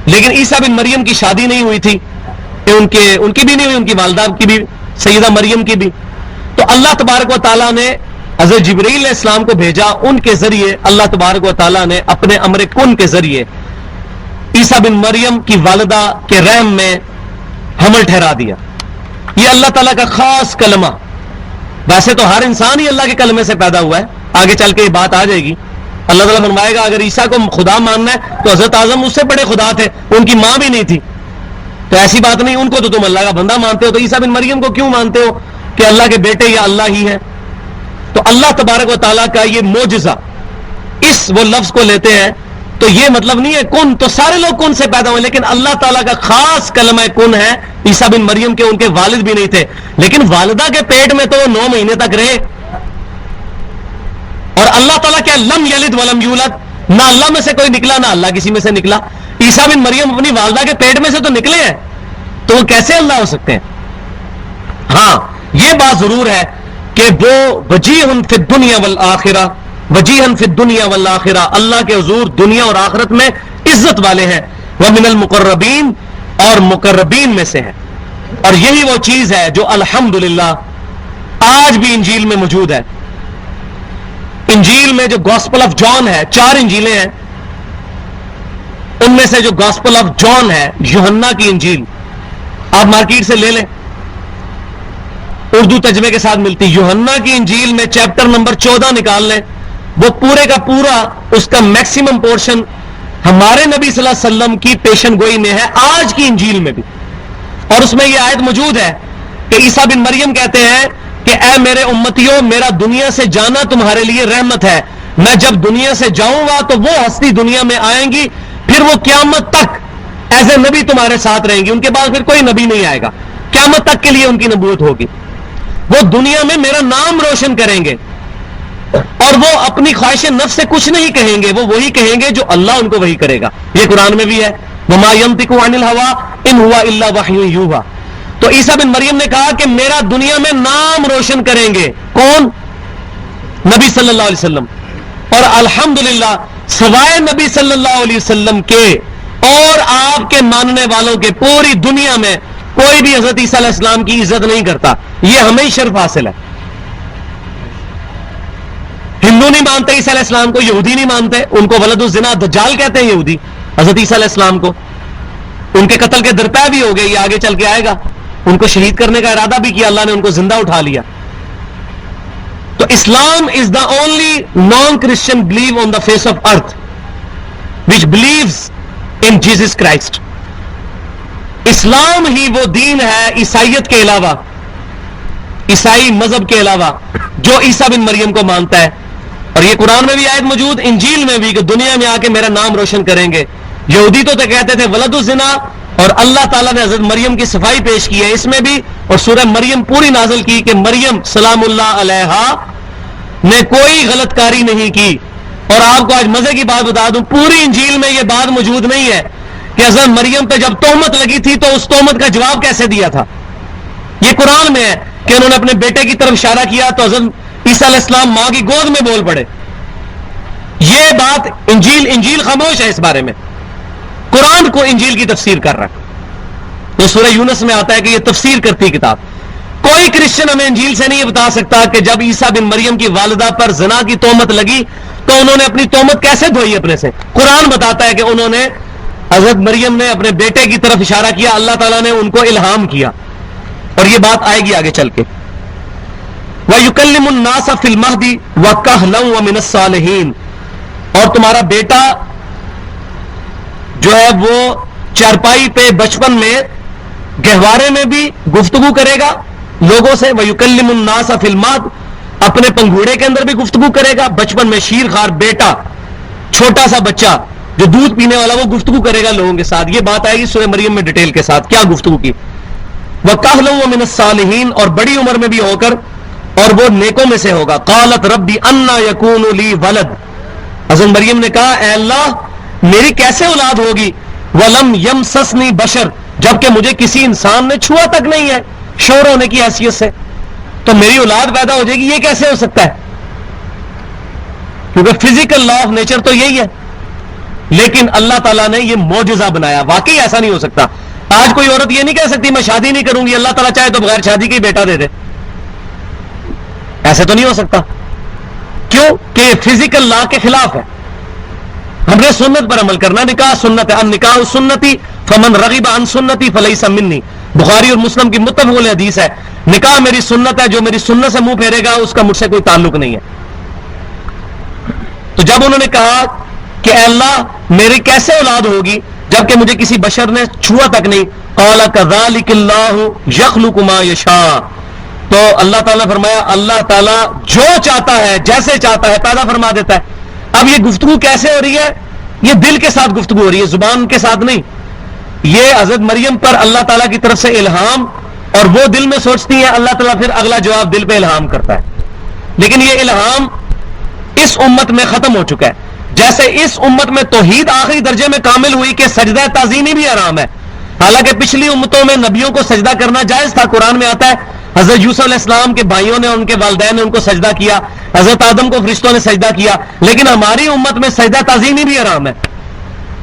لیکن عیسیٰ بن مریم کی شادی نہیں ہوئی تھی، کہ ان کی بھی نہیں ہوئی، ان کی والدہ کی بھی، سیدہ مریم کی بھی. تو اللہ تبارک و تعالیٰ نے حضرت جبرائیل علیہ السلام کو بھیجا، ان کے ذریعے اللہ تبارک و تعالیٰ نے اپنے امر کن کے ذریعے عیسیٰ بن مریم کی والدہ کے رحم میں حمل ٹھہرا دیا. یہ اللہ تعالیٰ کا خاص کلمہ. ویسے تو ہر انسان ہی اللہ کے کلمے سے پیدا ہوا ہے، آگے چل کے یہ بات آ جائے گی. اللہ تعالیٰ فرمائے گا اگر عیسیٰ کو خدا ماننا ہے تو حضرت اعظم اس سے بڑے خدا تھے، ان کی ماں بھی نہیں تھی. تو ایسی بات نہیں، ان کو تو تم اللہ کا بندہ مانتے ہو، تو عیسیٰ بن مریم کو کیوں مانتے ہو کہ اللہ کے بیٹے یا اللہ ہی ہے؟ تو اللہ تبارک و تعالیٰ کا یہ معجزہ، اس وہ لفظ کو لیتے ہیں تو یہ مطلب نہیں ہے کن، تو سارے لوگ کن سے پیدا ہوئے، لیکن اللہ تعالیٰ کا خاص کلمہ کن ہے. عیسیٰ بن مریم کے ان کے والد بھی نہیں تھے، لیکن والدہ کے پیٹ میں تو وہ 9 مہینے تک رہے. اور اللہ تعالیٰ کیا لم یلد ولم یولد، نہ اللہ میں سے کوئی نکلا نہ اللہ کسی میں سے نکلا. عیسیٰ بن مریم اپنی والدہ کے پیٹ میں سے تو نکلے ہیں، تو وہ کیسے اللہ ہو سکتے ہیں؟ ہاں یہ بات ضرور ہے کہ وہ وجیہ فی الدنیا والآخرہ، وجیہا فی الدنیا والآخرہ، اللہ کے حضور دنیا اور آخرت میں عزت والے ہیں. ومن المقربین، اور مقربین میں سے ہے. اور یہی وہ چیز ہے جو الحمدللہ آج بھی انجیل میں موجود ہے. انجیل میں جو گاسپل آف جان ہے، 4 انجیلیں ہیں، ان میں سے جو گاسپل آف جان ہے، یوحنا کی انجیل، آپ مارکیٹ سے لے لیں، اردو ترجمے کے ساتھ ملتی. یوحنا کی انجیل میں چیپٹر نمبر 14 نکال لیں، وہ پورے کا پورا اس کا میکسیمم پورشن ہمارے نبی صلی اللہ علیہ وسلم کی پیشن گوئی میں ہے، آج کی انجیل میں بھی. اور اس میں یہ آیت موجود ہے کہ عیسیٰ بن مریم کہتے ہیں کہ اے میرے امتیوں، میرا دنیا سے جانا تمہارے لیے رحمت ہے. میں جب دنیا سے جاؤں گا تو وہ ہستی دنیا میں آئیں گی، پھر وہ قیامت تک ایز اے نبی تمہارے ساتھ رہیں گی. ان کے بعد پھر کوئی نبی نہیں آئے گا، قیامت تک کے لیے ان کی نبوت ہوگی. وہ دنیا میں میرا نام روشن کریں گے، اور وہ اپنی خواہش نفس سے کچھ نہیں کہیں گے، وہ وہی کہیں گے جو اللہ ان کو وہی کرے گا. یہ قرآن میں بھی ہے، وما ينطق عن الهوى ان هو الا وحی یوحی. تو عیسیٰ بن مریم نے کہا کہ میرا دنیا میں نام روشن کریں گے. کون؟ نبی صلی اللہ علیہ وسلم. اور الحمدللہ سوائے نبی صلی اللہ علیہ وسلم کے اور آپ کے ماننے والوں کے پوری دنیا میں کوئی بھی حضرت عیسیٰ علیہ السلام کی عزت نہیں کرتا. یہ ہمیں ہی شرف حاصل ہے. ہندو نہیں مانتے عیسیٰ علیہ السلام کو، یہودی نہیں مانتے، ان کو ولد الزنا دجال کہتے ہیں یہودی حضرت عیسیٰ علیہ السلام کو. ان کے قتل کے درپے بھی ہو گئے، یہ آگے چل کے آئے گا. ان کو شہید کرنے کا ارادہ بھی کیا، اللہ نے ان کو زندہ اٹھا لیا. تو اسلام is the only non Christian believe on the face of earth which believes in Jesus Christ. اسلام ہی وہ دین ہے عیسائیت کے علاوہ، عیسائی مذہب کے علاوہ، جو عیسیٰ بن مریم کو مانتا ہے. اور یہ قرآن میں بھی آیت موجود، انجیل میں بھی، کہ دنیا میں آ کے میرا نام روشن کریں گے. یہودی تو کہتے تھے ولد الزنا، اور اللہ تعالیٰ نے حضرت مریم کی صفائی پیش کی ہے اس میں بھی, اور سورہ مریم پوری نازل کی کہ مریم سلام اللہ علیہا نے کوئی غلط کاری نہیں کی. اور آپ کو آج مزے کی بات بتا دوں, پوری انجیل میں یہ بات موجود نہیں ہے کہ حضرت مریم پہ جب تہمت لگی تھی تو اس تہمت کا جواب کیسے دیا تھا. یہ قرآن میں ہے کہ انہوں نے اپنے بیٹے کی طرف اشارہ کیا تو حضرت عیسیٰ علیہ السلام ماں کی گود میں بول پڑے. یہ بات انجیل خاموش ہے اس بارے میں. قرآن کو انجیل کی تفسیر کر رہا ہے. تو سورہ یونس میں آتا ہے کہ یہ تفسیر کرتی کتاب. کوئی کرسچن ہمیں انجیل سے نہیں بتا سکتا کہ جب عیسیٰ بن مریم کی والدہ پر زنا کی تہمت لگی تو انہوں نے اپنی تہمت کیسے دھوئی اپنے سے. قرآن بتاتا ہے کہ انہوں نے, حضرت مریم نے اپنے بیٹے کی طرف اشارہ کیا, اللہ تعالیٰ نے ان کو الہام کیا. اور یہ بات آئے گی آگے چل کے. وَيُكَلِّمُ النَّاسَ فِي الْمَهْدِ وَكَهْلًا وَمِنَ الصَّالِحِينَ, اور تمہارا بیٹا جو ہے وہ چارپائی پہ بچپن میں گہوارے میں بھی گفتگو کرے گا لوگوں سے. وَيُكَلِّمُ النَّاسَ فِي الْمَهْدِ, اپنے پنگھوڑے کے اندر بھی گفتگو کرے گا. بچپن میں شیر خوار بیٹا, چھوٹا سا بچہ جو دودھ پینے والا, وہ گفتگو کرے گا لوگوں کے ساتھ. یہ بات آئے گی سورہ مریم میں ڈیٹیل کے ساتھ کیا گفتگو کی. وَكَهْلًا وَمِنَ الصَّالِحِينَ, اور بڑی عمر میں بھی ہو کر اور وہ نیکوں میں سے ہوگا. قالت ربی انا یکون لی ولد, حضرت مریم نے کہا اے اللہ میری کیسے اولاد ہوگی. ولم یمسسنی بشر, جبکہ مجھے کسی انسان نے چھوا تک نہیں ہے شوہر ہونے کی حیثیت سے, تو میری اولاد پیدا ہو جائے گی, یہ کیسے ہو سکتا ہے. کیونکہ فزیکل لا آف نیچر تو یہی ہے, لیکن اللہ تعالیٰ نے یہ معجزہ بنایا. واقعی ایسا نہیں ہو سکتا. آج کوئی عورت یہ نہیں کہہ سکتی میں شادی نہیں کروں گی, اللہ تعالیٰ چاہے تو بغیر شادی کے بیٹا دے دے. ایسے تو نہیں ہو سکتا. کیوں کہ یہ فزیکل لا کے خلاف ہے. ہم نے سنت پر عمل کرنا. نکاح سنت ہے, النکاح سنتی فمن رغب عن سنتی فلیس منی. بخاری اور مسلم کی متفق حدیث ہے, نکاح میری سنت ہے, جو میری سنت سے منہ پھیرے گا اس کا مجھ سے کوئی تعلق نہیں ہے. تو جب انہوں نے کہا کہ اے اللہ میری کیسے اولاد ہوگی جبکہ مجھے کسی بشر نے چھوا تک نہیں. قال كذلك الله يخلق ما يشاء, تو اللہ تعالیٰ نے فرمایا اللہ تعالیٰ جو چاہتا ہے جیسے چاہتا ہے پیدا فرما دیتا ہے. اب یہ گفتگو کیسے ہو رہی ہے؟ یہ دل کے ساتھ گفتگو ہو رہی ہے, زبان کے ساتھ نہیں. یہ حضرت مریم پر اللہ تعالیٰ کی طرف سے الہام, اور وہ دل میں سوچتی ہے, اللہ تعالیٰ پھر اگلا جواب دل پہ الہام کرتا ہے. لیکن یہ الہام اس امت میں ختم ہو چکا ہے. جیسے اس امت میں توحید آخری درجے میں کامل ہوئی کہ سجدہ تعظیمی بھی حرام ہے, حالانکہ پچھلی امتوں میں نبیوں کو سجدہ کرنا جائز تھا. قرآن میں آتا ہے حضرت یوسف علیہ السلام کے بھائیوں نے, ان کے والدین نے ان کو سجدہ کیا, حضرت آدم کو فرشتوں نے سجدہ کیا. لیکن ہماری امت میں سجدہ تعظیمی بھی حرام ہے.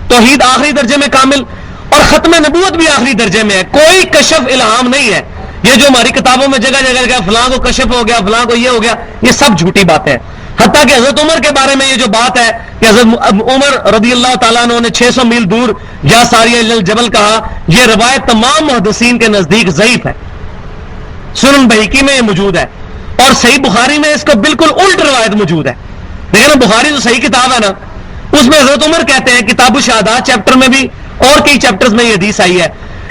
توحید آخری درجے میں کامل, اور ختم نبوت بھی آخری درجے میں ہے. کوئی کشف الہام نہیں ہے. یہ جو ہماری کتابوں میں جگہ جگہ گیا فلاں کو کشف ہو گیا, فلاں کو یہ ہو گیا, یہ سب جھوٹی باتیں ہیں. حتیٰ کہ حضرت عمر کے بارے میں یہ جو بات ہے کہ حضرت عمر رضی اللہ تعالیٰ عنہ نے 600 میل دور یا ساریہ الجبل کہا, یہ روایت تمام محدثین کے نزدیک ضعیف ہے. سنن بہیقی میں یہ موجود ہے, اور صحیح بخاری میں اس کو بالکل الٹ روایت موجود ہے. لیکن بخاری تو صحیح کتاب ہے نا, اس میں حضرت عمر کہتے ہیں کتاب الشہادات چیپٹر میں بھی اور کئی چیپٹرز میں یہ حدیث آئی ہے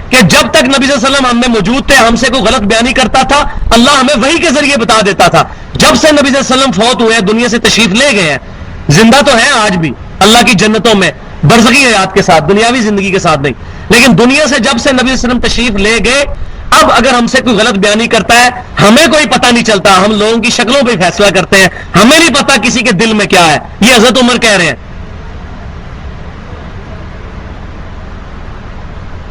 کہ جب تک نبی صلی اللہ علیہ وسلم ہم میں موجود تھے, ہم سے کوئی غلط بیانی کرتا تھا اللہ ہمیں وحی کے ذریعے بتا دیتا تھا. جب سے نبی صلی اللہ علیہ وسلم فوت ہوئے, دنیا سے تشریف لے گئے ہیں, زندہ تو ہیں آج بھی اللہ کی جنتوں میں برزخی حیات کے ساتھ, دنیاوی زندگی کے ساتھ نہیں, لیکن دنیا سے جب سے نبی صلی اللہ علیہ وسلم تشریف لے گئے, اب اگر ہم سے کوئی غلط بیانی کرتا ہے ہمیں کوئی پتہ نہیں چلتا, ہم لوگوں کی شکلوں پہ فیصلہ کرتے ہیں, ہمیں نہیں پتا کسی کے دل میں کیا ہے. یہ حضرت عمر کہہ رہے ہیں.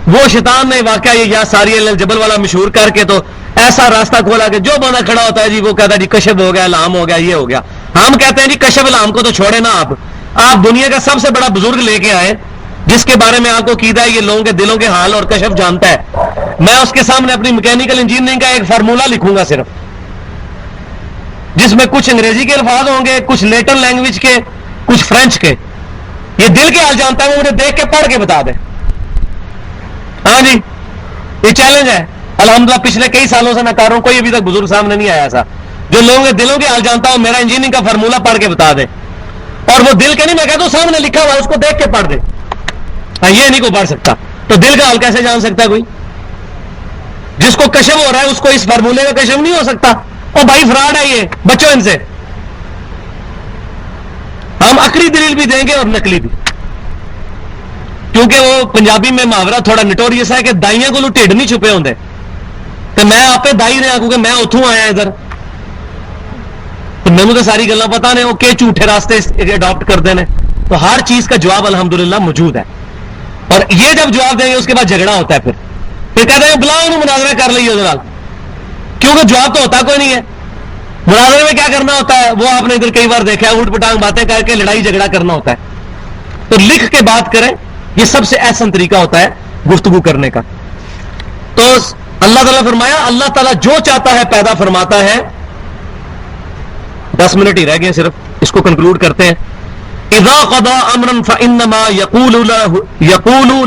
وہ شیطان نے واقعہ یہ یا ساری الجبل والا مشہور کر کے تو ایسا راستہ کھولا کہ جو بندہ کھڑا ہوتا ہے جی وہ کہتا ہے جی کشف ہو گیا, الہام ہو گیا, یہ ہو گیا. ہم کہتے ہیں جی کشف الہام کو تو چھوڑے نا, آپ دنیا کا سب سے بڑا بزرگ لے کے آئے جس کے بارے میں آپ کو عقیدہ ہے یہ لوگوں کے دلوں کے حال اور کشف جانتا ہے. میں اس کے سامنے اپنی میکینیکل انجینئرنگ کا ایک فارمولہ لکھوں گا صرف, جس میں کچھ انگریزی کے الفاظ ہوں گے, کچھ لیٹن لینگویج کے, کچھ فرینچ کے. یہ دل کے حال جانتا ہے, وہ مجھے دیکھ کے پڑھ کے بتا دے. ہاں جی یہ چیلنج ہے. الحمدللہ پچھلے کئی سالوں سے میں کر رہا ہوں, کوئی ابھی تک بزرگ سامنے نہیں آیا ایسا جو لوگوں کے دلوں کے حال جانتا ہو, میرا انجینئرنگ کا فارمولہ پڑھ کے بتا دے. اور وہ دل کے نہیں, میں کہتا ہوں سامنے لکھا ہوا ہے اس کو دیکھ کے پڑھ دے. یہ نہیں کوئی پڑھ سکتا, تو دل کا حال کیسے جان سکتا ہے کوئی؟ جس کو کشف ہو رہا ہے اس کو اس فارمولے کا کشف نہیں ہو سکتا. اور بھائی فراڈ ہے, یہ بچوں ان سے. ہم عقلی دلیل بھی دیں گے اور نقلی بھی. کیونکہ وہ پنجابی میں محاورہ تھوڑا نٹوریس ہے کہ دائیاں کو ٹھڈ نہیں چھپے ہوندے، تو میں آپ دائی رہا کیونکہ میں اتوں آیا ادھر، تو مینو تو ساری گلاں پتہ نے وہ کہ جھوٹے راستے اڈاپٹ کرتے ہیں. تو ہر چیز کا جواب الحمدللہ موجود ہے، اور یہ جب جواب دیں گے اس کے بعد جھگڑا ہوتا ہے، پھر کہتے ہیں بلاؤ انہوں مناظرہ کر لیے ادھر، کیونکہ جواب تو ہوتا کوئی نہیں ہے. مناظرے میں کیا کرنا ہوتا ہے وہ آپ نے ادھر کئی بار دیکھا ہے، اولٹ پٹانگ باتیں کر کے لڑائی جھگڑا کرنا ہوتا ہے. تو لکھ کے بات کریں، یہ سب سے احسن طریقہ ہوتا ہے گفتگو کرنے کا. تو اللہ تعالیٰ فرمایا اللہ تعالیٰ جو چاہتا ہے پیدا فرماتا ہے. 10 منٹ ہی رہ گئے صرف، اس کو کنکلوڈ کرتے ہیں. اذا قضى امرا فانما يقول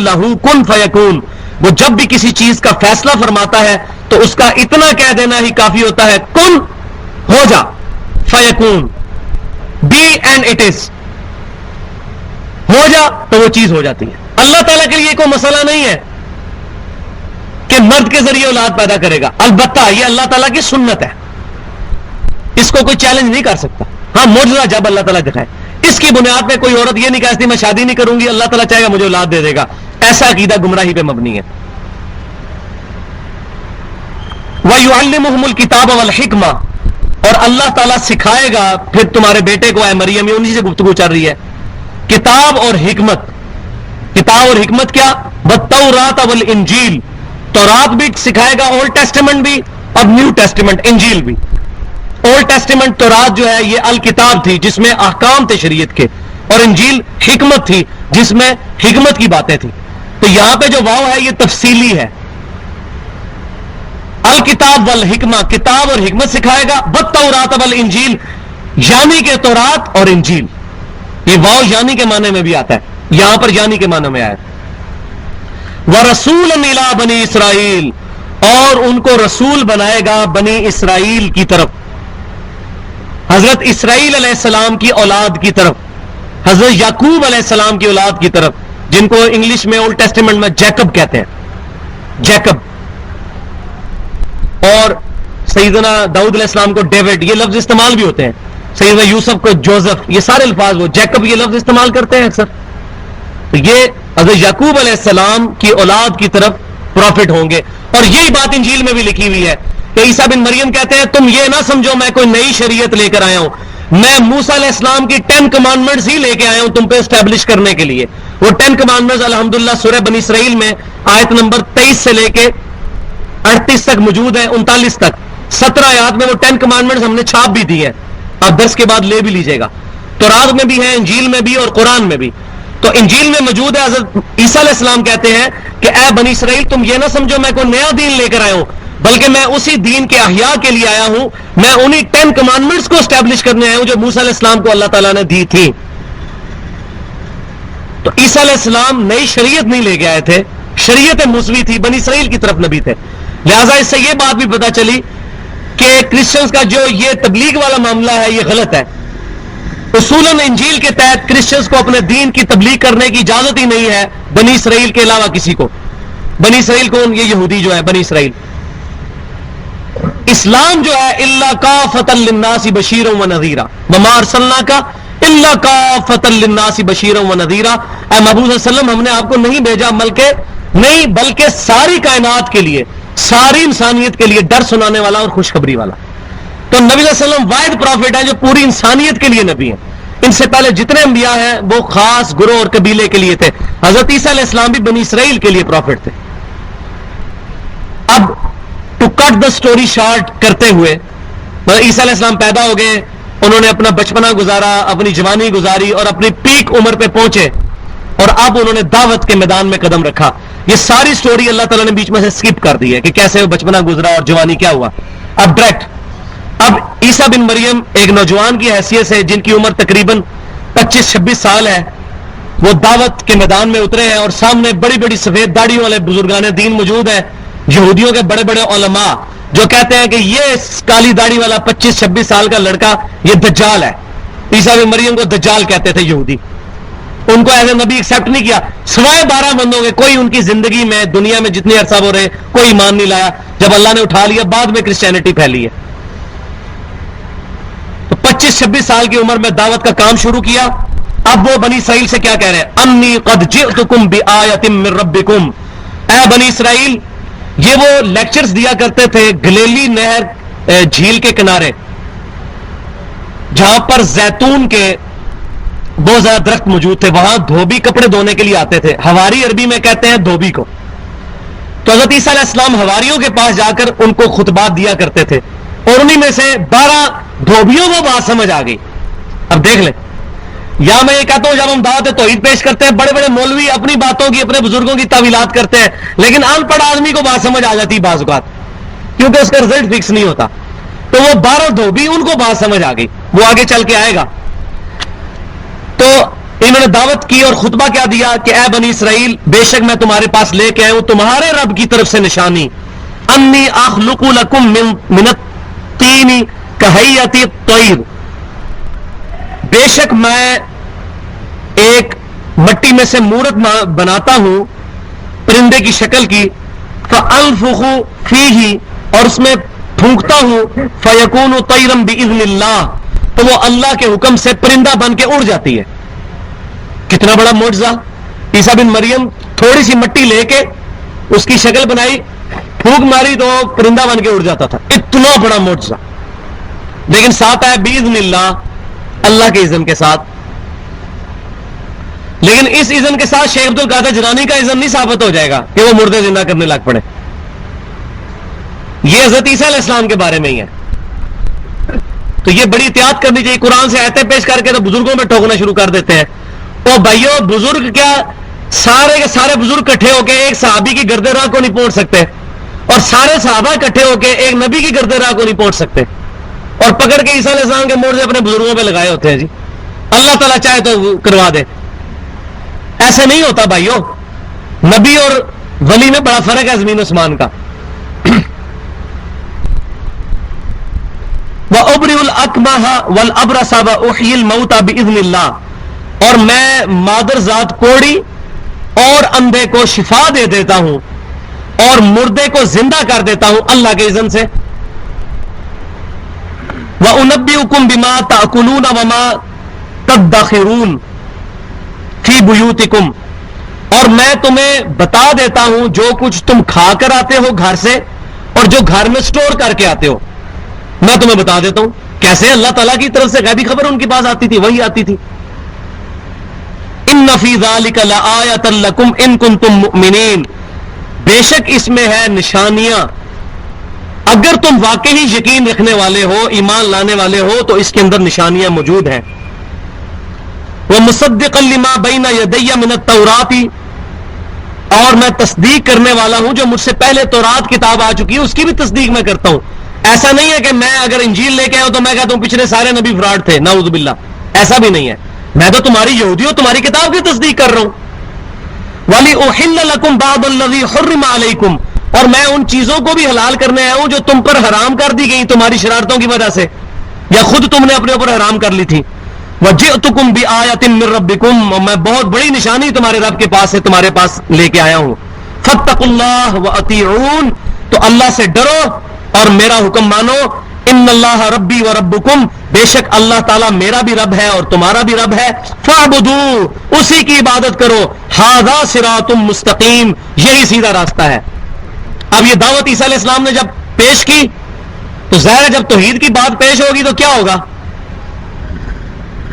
له كن فيكون. وہ جب بھی کسی چیز کا فیصلہ فرماتا ہے تو اس کا اتنا کہہ دینا ہی کافی ہوتا ہے، کن ہو جا، فیکون بی اینڈ اٹ از، ہو جا تو وہ چیز ہو جاتی ہے. اللہ تعالیٰ کے لیے کوئی مسئلہ نہیں ہے کہ مرد کے ذریعے اولاد پیدا کرے گا، البتہ یہ اللہ تعالیٰ کی سنت ہے، اس کو کوئی چیلنج نہیں کر سکتا. ہاں معجزہ جب اللہ تعالیٰ دکھائے، اس کی بنیاد پہ کوئی عورت یہ نہیں کہتی میں شادی نہیں کروں گی، اللہ تعالیٰ چاہے گا مجھے اولاد دے دے گا. ایسا عقیدہ گمراہی پہ مبنی ہے. وَيُعَلِّمُهُمُ الْكِتَابَ وَالْحِكْمَةَ، اور اللہ تعالیٰ سکھائے گا پھر تمہارے بیٹے کو، اے مریم، انہی سے گفتگو چل رہی ہے، کتاب اور حکمت. کتاب اور حکمت کیا؟ وَالتَّوْرَاةَ وَالْإِنْجِيلَ، تورات بھی سکھائے گا، اولڈ ٹیسٹیمنٹ بھی اور نیو ٹیسٹیمنٹ انجیل بھی. اولڈ ٹیسٹیمنٹ تورات جو ہے یہ الکتاب تھی جس میں احکام تھے شریعت کے، اور انجیل حکمت تھی جس میں حکمت کی باتیں تھیں. تو یہاں پہ جو واو ہے یہ تفصیلی ہے. الکتاب والحکمہ، کتاب اور حکمت سکھائے گا. والتوراۃ والانجیل، یعنی کہ تورات اور انجیل. یہ واو یعنی کے معنی میں بھی آتا ہے، یہاں پر یعنی کے معنی میں آیا. وَرَسُولًا إِلَىٰ بَنِي اسرائیل، اور ان کو رسول بنائے گا بنی اسرائیل کی طرف، حضرت اسرائیل علیہ السلام کی اولاد کی طرف، حضرت یعقوب علیہ السلام کی اولاد کی طرف، جن کو انگلش میں اولڈ ٹیسٹیمنٹ میں جیکب کہتے ہیں، جیکب. اور سیدنا داؤد علیہ السلام کو ڈیوڈ، یہ لفظ استعمال بھی ہوتے ہیں. سیدنا یوسف کو جوزف، یہ سارے الفاظ وہ جیکب یہ لفظ استعمال کرتے ہیں اکثر. تو یہ حضرت یعقوب علیہ السلام کی اولاد کی طرف پروفٹ ہوں گے. اور یہی بات انجیل میں بھی لکھی ہوئی ہے کہ عیسیٰ بن مریم کہتے ہیں تم یہ نہ سمجھو میں کوئی نئی شریعت لے کر آیا ہوں، میں موسیٰ علیہ السلام کی 10 کمانڈمنٹس ہی لے کے آیا ہوں تم پہ اسٹیبلش کرنے کے لیے. وہ 10 کمانڈمنٹس الحمدللہ سورہ بنی اسرائیل میں آیت نمبر 23 سے لے کے 38 تک موجود ہیں، 39 تک 17 آیات میں وہ 10 کمانڈمنٹس ہم نے چھاپ بھی دی ہیں، آپ 10 کے بعد لے بھی لیجئے گا. تورات میں بھی ہیں، انجیل میں بھی اور قرآن میں بھی. تو انجیل میں موجود ہے. حضرت عیسیٰ علیہ السلام کہتے ہیں کہ اے بنی اسرائیل تم یہ نہ سمجھو میں کوئی نیا دین لے کر آیا ہوں، بلکہ میں اسی دین کے احیاء کے لیے آیا ہوں. میں انہی 10 کمانڈمنٹس کو اسٹیبلش کرنے آیا ہوں جو موسیٰ علیہ السلام کو اللہ تعالیٰ نے دی تھی. تو عیسیٰ علیہ السلام نئی شریعت نہیں لے کے آئے تھے، شریعت موسوی تھی، بنی اسرائیل کی طرف نبی تھے. لہٰذا اس سے یہ بات بھی پتہ چلی کہ کرسچنز کا جو یہ تبلیغ والا معاملہ ہے یہ غلط ہے. اصولاً انجیل کے تحت کرسچنز کو اپنے دین کی تبلیغ کرنے کی اجازت ہی نہیں ہے بنی اسرائیل کے علاوہ کسی کو. بنی اسرائیل کون؟ یہ یہودی جو ہے بنی اسرائیل. اسلام جو ہے الا کافۃ للناس بشیرا ونذیرا وما ارسلناک الا کافۃ للناس بشیرا ونذیرا. اے محبوب صلی اللہ علیہ وسلم ہم نے آپ کو نہیں بھیجا بلکہ ساری کائنات کے لیے، ساری انسانیت کے لیے ڈر سنانے والا اور خوشخبری والا. تو نبی صلی اللہ علیہ وسلم واحد پروفٹ ہیں جو پوری انسانیت کے لیے نبی ہیں. ان سے پہلے جتنے انبیاء ہیں وہ خاص گروہ اور قبیلے کے لیے تھے. حضرت عیسیٰ علیہ السلام بھی بنی اسرائیل کے لیے پروفٹ تھے. اب to cut the story short کرتے ہوئے، عیسیٰ علیہ السلام پیدا ہو گئے، انہوں نے اپنا بچپنا گزارا، اپنی جوانی گزاری اور اپنی پیک عمر پہ پہنچے، اور اب انہوں نے دعوت کے میدان میں قدم رکھا. یہ ساری سٹوری اللہ تعالیٰ نے بیچ میں سے سکپ کر دی ہے کہ کیسے وہ بچپنا گزرا اور جوانی کیا ہوا. اب ڈائریکٹ اب عیسیٰ بن مریم ایک نوجوان کی حیثیت سے جن کی عمر تقریباً 25-26 سال ہے، وہ دعوت کے میدان میں اترے ہیں، اور سامنے بڑی بڑی سفید داڑھی والے بزرگان دین موجود ہیں، یہودیوں کے بڑے بڑے علماء جو کہتے ہیں کہ یہ کالی داڑھی والا 25-26 سال کا لڑکا یہ دجال ہے. عیسیٰ بن مریم کو دجال کہتے تھے یہودی. ان کو ایز اے نبی ایکسیپٹ نہیں کیا، سوائے 12 بندوں کے. کوئی ان کی زندگی میں دنیا میں جتنی عرصہ ہو رہے کوئی ایمان نہیں لایا. جب اللہ نے اٹھا لیا بعد میں کرسچینٹی پھیلی ہے. تو 25-26 سال کی عمر میں دعوت کا کام شروع کیا. اب وہ بنی اسرائیل سے کیا کہہ رہے ہیں؟ انی قد جئتکم بآیۃ من ربکم، اے بنی اسرائیل، یہ وہ لیکچرز دیا کرتے تھے گلیلی نہر جھیل کے کنارے، جہاں پر زیتون کے بہت زیادہ درخت موجود تھے، وہاں دھوبی کپڑے دھونے کے لیے آتے تھے، ہواری عربی میں کہتے ہیں دھوبی کو۔ تو حضرت عیسیٰ علیہ السلام ہواریوں کے پاس جا کر ان کو خطبات دیا کرتے تھے، اور انہی میں سے 12 دھوبیوں کو بات سمجھ آ گئی۔ اب دیکھ لیں، یا میں یہ کہتا ہوں جب ہم دعوت توحید پیش کرتے ہیں، بڑے بڑے مولوی اپنی باتوں کی، اپنے بزرگوں کی تعویلات کرتے ہیں، لیکن ان پڑھ آدمی کو بات سمجھ آ جاتی بعض اوقات، کیونکہ اس کا رزلٹ فکس نہیں ہوتا۔ تو وہ 12 دھوبی، ان کو بات سمجھ آ گئی، وہ آگے چل کے آئے گا۔ تو انہوں نے دعوت کی اور خطبہ کیا دیا کہ اے بنی اسرائیل، بے شک میں تمہارے پاس لے کے آیا ہوں تمہارے رب کی طرف سے نشانی، انی اخلق لکم من الطین کہیۃ الطیر، بے شک میں ایک مٹی میں سے مورت بناتا ہوں پرندے کی شکل کی، فانفخ فیہ، اور اس میں پھونکتا ہوں، فیکون طیرا باذن اللہ، تو وہ اللہ کے حکم سے پرندہ بن کے اڑ جاتی ہے۔ کتنا بڑا معجزہ! عیسیٰ بن مریم تھوڑی سی مٹی لے کے اس کی شکل بنائی، پھونک ماری تو پرندہ بن کے اڑ جاتا تھا، اتنا بڑا معجزہ۔ لیکن ساتھ ہے باذن اللہ، اللہ کے اذن کے ساتھ۔ لیکن اس اذن کے ساتھ شیخ عبد القادر جیلانی کا اذن نہیں ثابت ہو جائے گا کہ وہ مردے زندہ کرنے لگ پڑے۔ یہ حضرت عیسیٰ علیہ السلام کے بارے میں ہی ہے۔ تو یہ بڑی احتیاط کرنی چاہیے، قرآن سے آیتیں پیش کر کے تو بزرگوں میں ٹھوکنا شروع کر دیتے ہیں۔ تو بھائیو، بزرگ کیا سارے کے سارے بزرگ کٹھے ہو کے ایک صحابی کی گرد راہ کو نہیں پہنچ سکتے، اور سارے صحابہ کٹھے ہو کے ایک نبی کی گرد راہ کو نہیں پہنچ سکتے، اور پکڑ کے عیسیٰ علیہ السلام کے موڑ اپنے بزرگوں پہ لگائے ہوتے ہیں۔ جی اللہ تعالیٰ چاہے تو وہ کروا دے، ایسے نہیں ہوتا بھائیو۔ نبی اور ولی میں بڑا فرق ہے زمین عثمان کا۔ وَأُبْرِئُ الْأَكْمَحَ وَالْأَبْرَصَ وَأُحْيِي الْمَوْتَى بِإِذْنِ اللَّهِ، اور میں مادر ذات کوڑی اور اندھے کو شفا دے دیتا ہوں اور مردے کو زندہ کر دیتا ہوں اللہ کے اذن سے۔ وَأُنَبِّئُكُم بِمَا تَأْكُلُونَ وَمَا تَدَّخِرُونَ فِي بُيُوتِكُمْ، اور میں تمہیں بتا دیتا ہوں جو کچھ تم کھا کر آتے ہو گھر سے اور جو گھر میں سٹور کر کے آتے ہو، میں تمہیں بتا دیتا ہوں۔ کیسے؟ اللہ تعالیٰ کی طرف سے غیبی خبر ان کے پاس آتی تھی، وہی آتی تھی۔ ان فی ذلک لآیۃ لکم ان کنتم مؤمنین، بے شک اس میں ہے نشانیاں، اگر تم واقعی یقین رکھنے والے ہو، ایمان لانے والے ہو تو اس کے اندر نشانیاں موجود ہیں۔ ومصدقا لما بین یدی من التوراۃ، اور میں تصدیق کرنے والا ہوں جو مجھ سے پہلے تورات کتاب آ چکی ہے اس کی بھی تصدیق میں کرتا ہوں۔ ایسا نہیں ہے کہ میں اگر انجیل لے کے آؤں تو میں کہتا ہوں پچھلے سارے نبی فراڈ تھے، نعوذ باللہ، ایسا بھی نہیں ہے۔ میں تو تمہاری یہودیوں تمہاری کتاب کی تصدیق کر رہا ہوں۔ وَلِأُحِلَّ لَكُمْ بَعْضَ الَّذِي حُرِّمَ عَلَيْكُمْ، اور میں ان چیزوں کو بھی حلال کرنے آیا ہوں جو تم پر حرام کر دی گئی تمہاری شرارتوں کی وجہ سے، یا خود تم نے اپنے اوپر حرام کر لی تھی۔ وَجِئْتُكُمْ بِآیَةٍ مِّن رَبِّكُمْ، اور میں بہت بڑی نشانی تمہارے رب کے پاس سے تمہارے پاس لے کے آیا ہوں۔ فَاتَّقُوا اللَّهَ وَأَطِیعُونِ، تو اللہ سے ڈرو اور میرا حکم مانو۔ ان اللہ ربی و ربکم، بے شک اللہ تعالیٰ میرا بھی رب ہے اور تمہارا بھی رب ہے۔ فاعبدوہ، اسی کی عبادت کرو۔ ھذا صراط مستقیم، یہی سیدھا راستہ ہے۔ اب یہ دعوت عیسیٰ علیہ السلام نے جب پیش کی تو ظاہر ہے جب توحید کی بات پیش ہوگی تو کیا ہوگا؟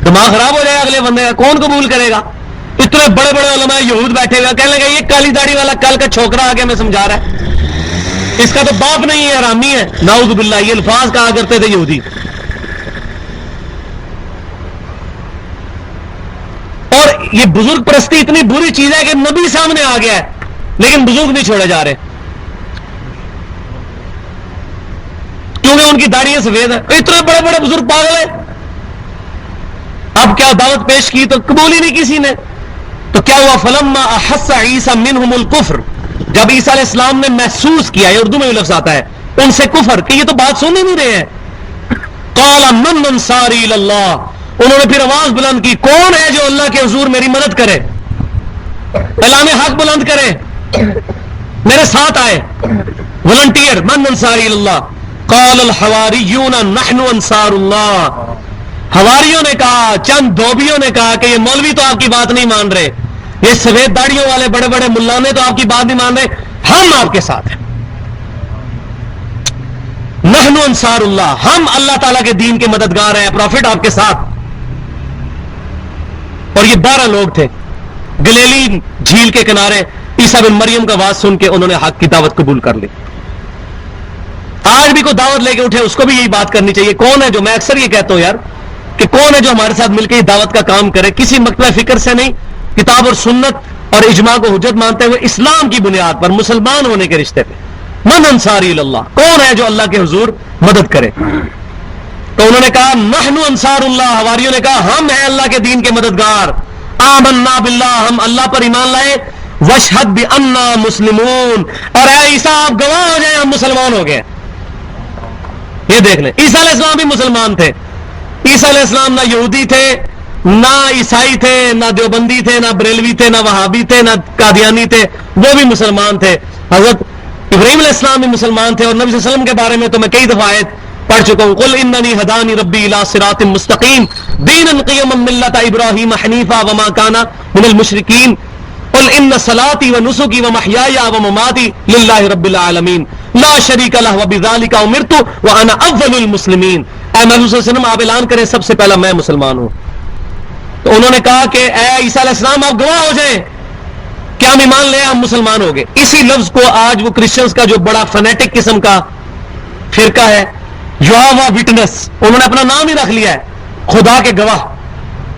دماغ خراب ہو جائے گا اگلے بندے کا، کون قبول کرے گا؟ اتنے بڑے بڑے علماء یہود بیٹھے ہوئے کہنے لگے یہ کالی داڑھی والا کل کا چھوکرا آگے میں سمجھا رہا ہے، اس کا تو باپ نہیں ہے، حرامی ہے، نعوذ باللہ، یہ الفاظ کہا کرتے تھے یہودی۔ اور یہ بزرگ پرستی اتنی بری چیز ہے کہ نبی سامنے آ گیا ہے لیکن بزرگ نہیں چھوڑے جا رہے کیونکہ ان کی داڑھیاں سفید ہیں۔ اتنے بڑے بڑے بزرگ پاگل ہیں۔ اب کیا دعوت پیش کی تو قبول ہی نہیں کسی نے، تو کیا ہوا؟ فلما احس عیسیٰ منہم الکفر، جب عیسیٰ علیہ السلام نے محسوس کیا، یہ اردو میں بھی لفظ آتا ہے، ان سے کفر، کہ یہ تو بات سن ہی نہیں رہے ہیں، قال من انصاری الی اللہ، انہوں نے پھر آواز بلند کی، کون ہے جو اللہ کے حضور میری مدد کرے، اعلان حق بلند کرے، میرے ساتھ آئے، والنٹیئر، من انصاری الی اللہ، قال الحواریون نحن انصار اللہ، حواریوں نے کہا, چند دھوبیوں نے کہا کہ یہ مولوی تو آپ کی بات نہیں مان رہے, یہ سفید داڑیوں والے بڑے بڑے ملانے تو آپ کی بات نہیں مان رہے, ہم آپ کے ساتھ ہیں. نحن انصار اللہ, ہم اللہ تعالیٰ کے دین کے مددگار ہیں, پروفٹ آپ کے ساتھ. اور یہ 12 لوگ تھے گلیلی جھیل کے کنارے, عیسیٰ بن مریم کا واز سن کے انہوں نے حق کی دعوت قبول کر لی. آج بھی کوئی دعوت لے کے اٹھے اس کو بھی یہی بات کرنی چاہیے. کون ہے جو, میں اکثر یہ کہتا ہوں یار کہ کون ہے جو ہمارے ساتھ مل کے یہ دعوت کا کام کرے, کسی مکتبہ فکر سے نہیں, کتاب اور سنت اور اجماع کو حجت مانتے ہوئے اسلام کی بنیاد پر مسلمان ہونے کے رشتے پہ. من انصاری اللہ, کون ہے جو اللہ کے حضور مدد کرے؟ تو انہوں نے کہا نحن انصار اللہ, حواریوں نے کہا ہم ہیں اللہ کے دین کے مددگار. آمنا باللہ, ہم اللہ پر ایمان لائے. واشہد بأننا مسلمون, اور اے عیسیٰ آپ گواہ ہو جائیں ہم مسلمان ہو گئے. یہ دیکھ لیں, عیسیٰ علیہ السلام بھی مسلمان تھے. عیسیٰ علیہ السلام نہ یہودی تھے, نہ عیسائی تھے, نہ دیوبندی تھے, نہ بریلوی تھے, نہ وہابی تھے, نہ قادیانی تھے, وہ بھی مسلمان تھے. حضرت ابراہیم علیہ السلام بھی مسلمان تھے. اور نبی صلی اللہ علیہ وسلم کے بارے میں تو میں کئی دفعہ آیت پڑھ چکا ہوں, قل اننی ہدانی ربی الی صراط مستقیم دینا قیما ملۃ ابراہیم حنیفا وما کان من المشرکین قل ان صلاتی ونسکی ومحیای ومماتی للہ رب العالمین لا شریک لہ وبذلک امرت وانا اول المسلمین. اے محمد صلی اللہ علیہ وسلم آپ اعلان کریں سب سے پہلا میں مسلمان ہوں. تو انہوں نے کہا کہ اے عیسیٰ علیہ السلام آپ گواہ ہو جائیں کہ ہم ایمان لے ہم مسلمان ہو گئے. اسی لفظ کو آج وہ کرسچنز کا جو بڑا فنیٹک قسم کا فرقہ ہے, یہوہ وٹنس, انہوں نے اپنا نام ہی رکھ لیا ہے خدا کے گواہ,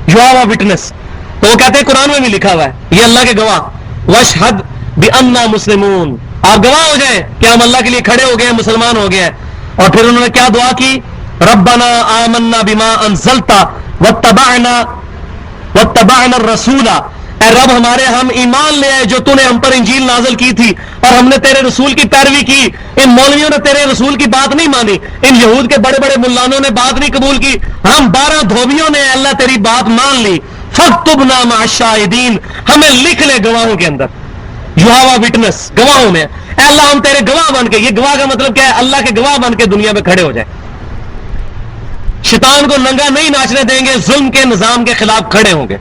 یہوہ وٹنس. تو وہ کہتے ہیں قرآن میں بھی لکھا ہوا ہے یہ اللہ کے گواہ, واشہد بأننا مسلمون, آپ گواہ ہو جائیں کہ ہم اللہ کے لیے کھڑے ہو گئے ہیں, مسلمان ہو گئے ہیں. اور پھر انہوں نے کیا دعا کی, ربنا آمنا بما انزلت واتبعنا الرسول, اے رب ہمارے ہم ایمان لے آئے جو تو نے ہم پر انجیل نازل کی تھی, اور ہم نے تیرے رسول کی پیروی کی. ان مولویوں نے تیرے رسول کی بات نہیں مانی, ان یہود کے بڑے بڑے ملانوں نے بات نہیں قبول کی, ہم 12 دھوبیوں نے اللہ تیری بات مان لی. فاکتبنا مع الشاہدین, ہمیں لکھ لے گواہوں کے اندر, یہوہ وٹنس, گواہوں میں. اے اللہ ہم تیرے گواہ بن کے, یہ گواہ کا مطلب کیا ہے, اللہ کے گواہ بن کے دنیا میں کھڑے ہو جائے. شیطان کو ننگا نہیں ناچنے دیں گے, ظلم کے نظام کے خلاف کھڑے ہوں گے.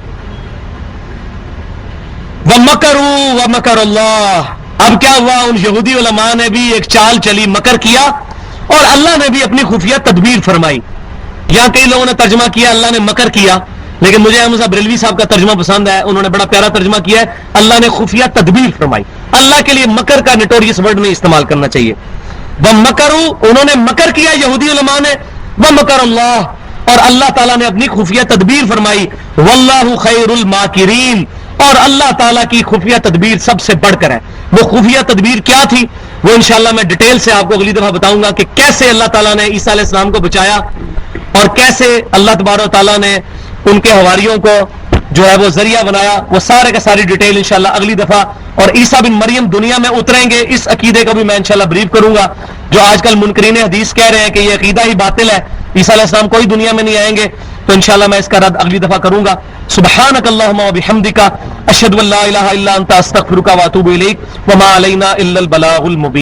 وَمَكَرُوا وَمَكَرَ اللَّهُ, اب کیا ہوا, ان یہودی علماء نے بھی ایک چال چلی, مکر کیا, اور اللہ نے بھی اپنی خفیہ تدبیر فرمائی. یہاں کئی لوگوں نے ترجمہ کیا اللہ نے مکر کیا, لیکن مجھے احمد صاحب بریلوی صاحب کا ترجمہ پسند ہے, انہوں نے بڑا پیارا ترجمہ کیا ہے, اللہ نے خفیہ تدبیر فرمائی. اللہ کے لیے مکر کا نٹوریس ورڈ نہیں استعمال کرنا چاہیے. وَمَكَرُوا, انہوں نے مکر کیا یہودی علماء نے, وَمَكَرَ اللَّهُ, اور اللہ تعالیٰ نے اپنی خفیہ تدبیر فرمائی. وَاللَّهُ خَيْرُ الْمَاكِرِينَ, اور اللہ تعالیٰ کی خفیہ تدبیر سب سے بڑھ کر ہے. وہ خفیہ تدبیر کیا تھی وہ انشاءاللہ میں ڈیٹیل سے آپ کو اگلی دفعہ بتاؤں گا, کہ کیسے اللہ تعالیٰ نے عیسیٰ علیہ السلام کو بچایا, اور کیسے اللہ تبارک و تعالیٰ نے ان کے حواریوں کو جو ہے وہ ذریعہ بنایا. وہ سارے کا ساری ڈیٹیل انشاءاللہ اگلی دفعہ. اور عیسیٰ بن مریم دنیا میں اتریں گے, اس عقیدے کو بھی میں انشاءاللہ بریف کروں گا. جو آج کل منکرین حدیث کہہ رہے ہیں کہ یہ عقیدہ ہی باطل ہے, عیسیٰ علیہ السلام کوئی دنیا میں نہیں آئیں گے, تو انشاءاللہ میں اس کا رد اگلی دفعہ کروں گا. سبحانک اللہم و بحمدک, اشہد ان لا الہ الا انت, استغفرک و اتوب الیک, وما علینا الا البلاغ المبین.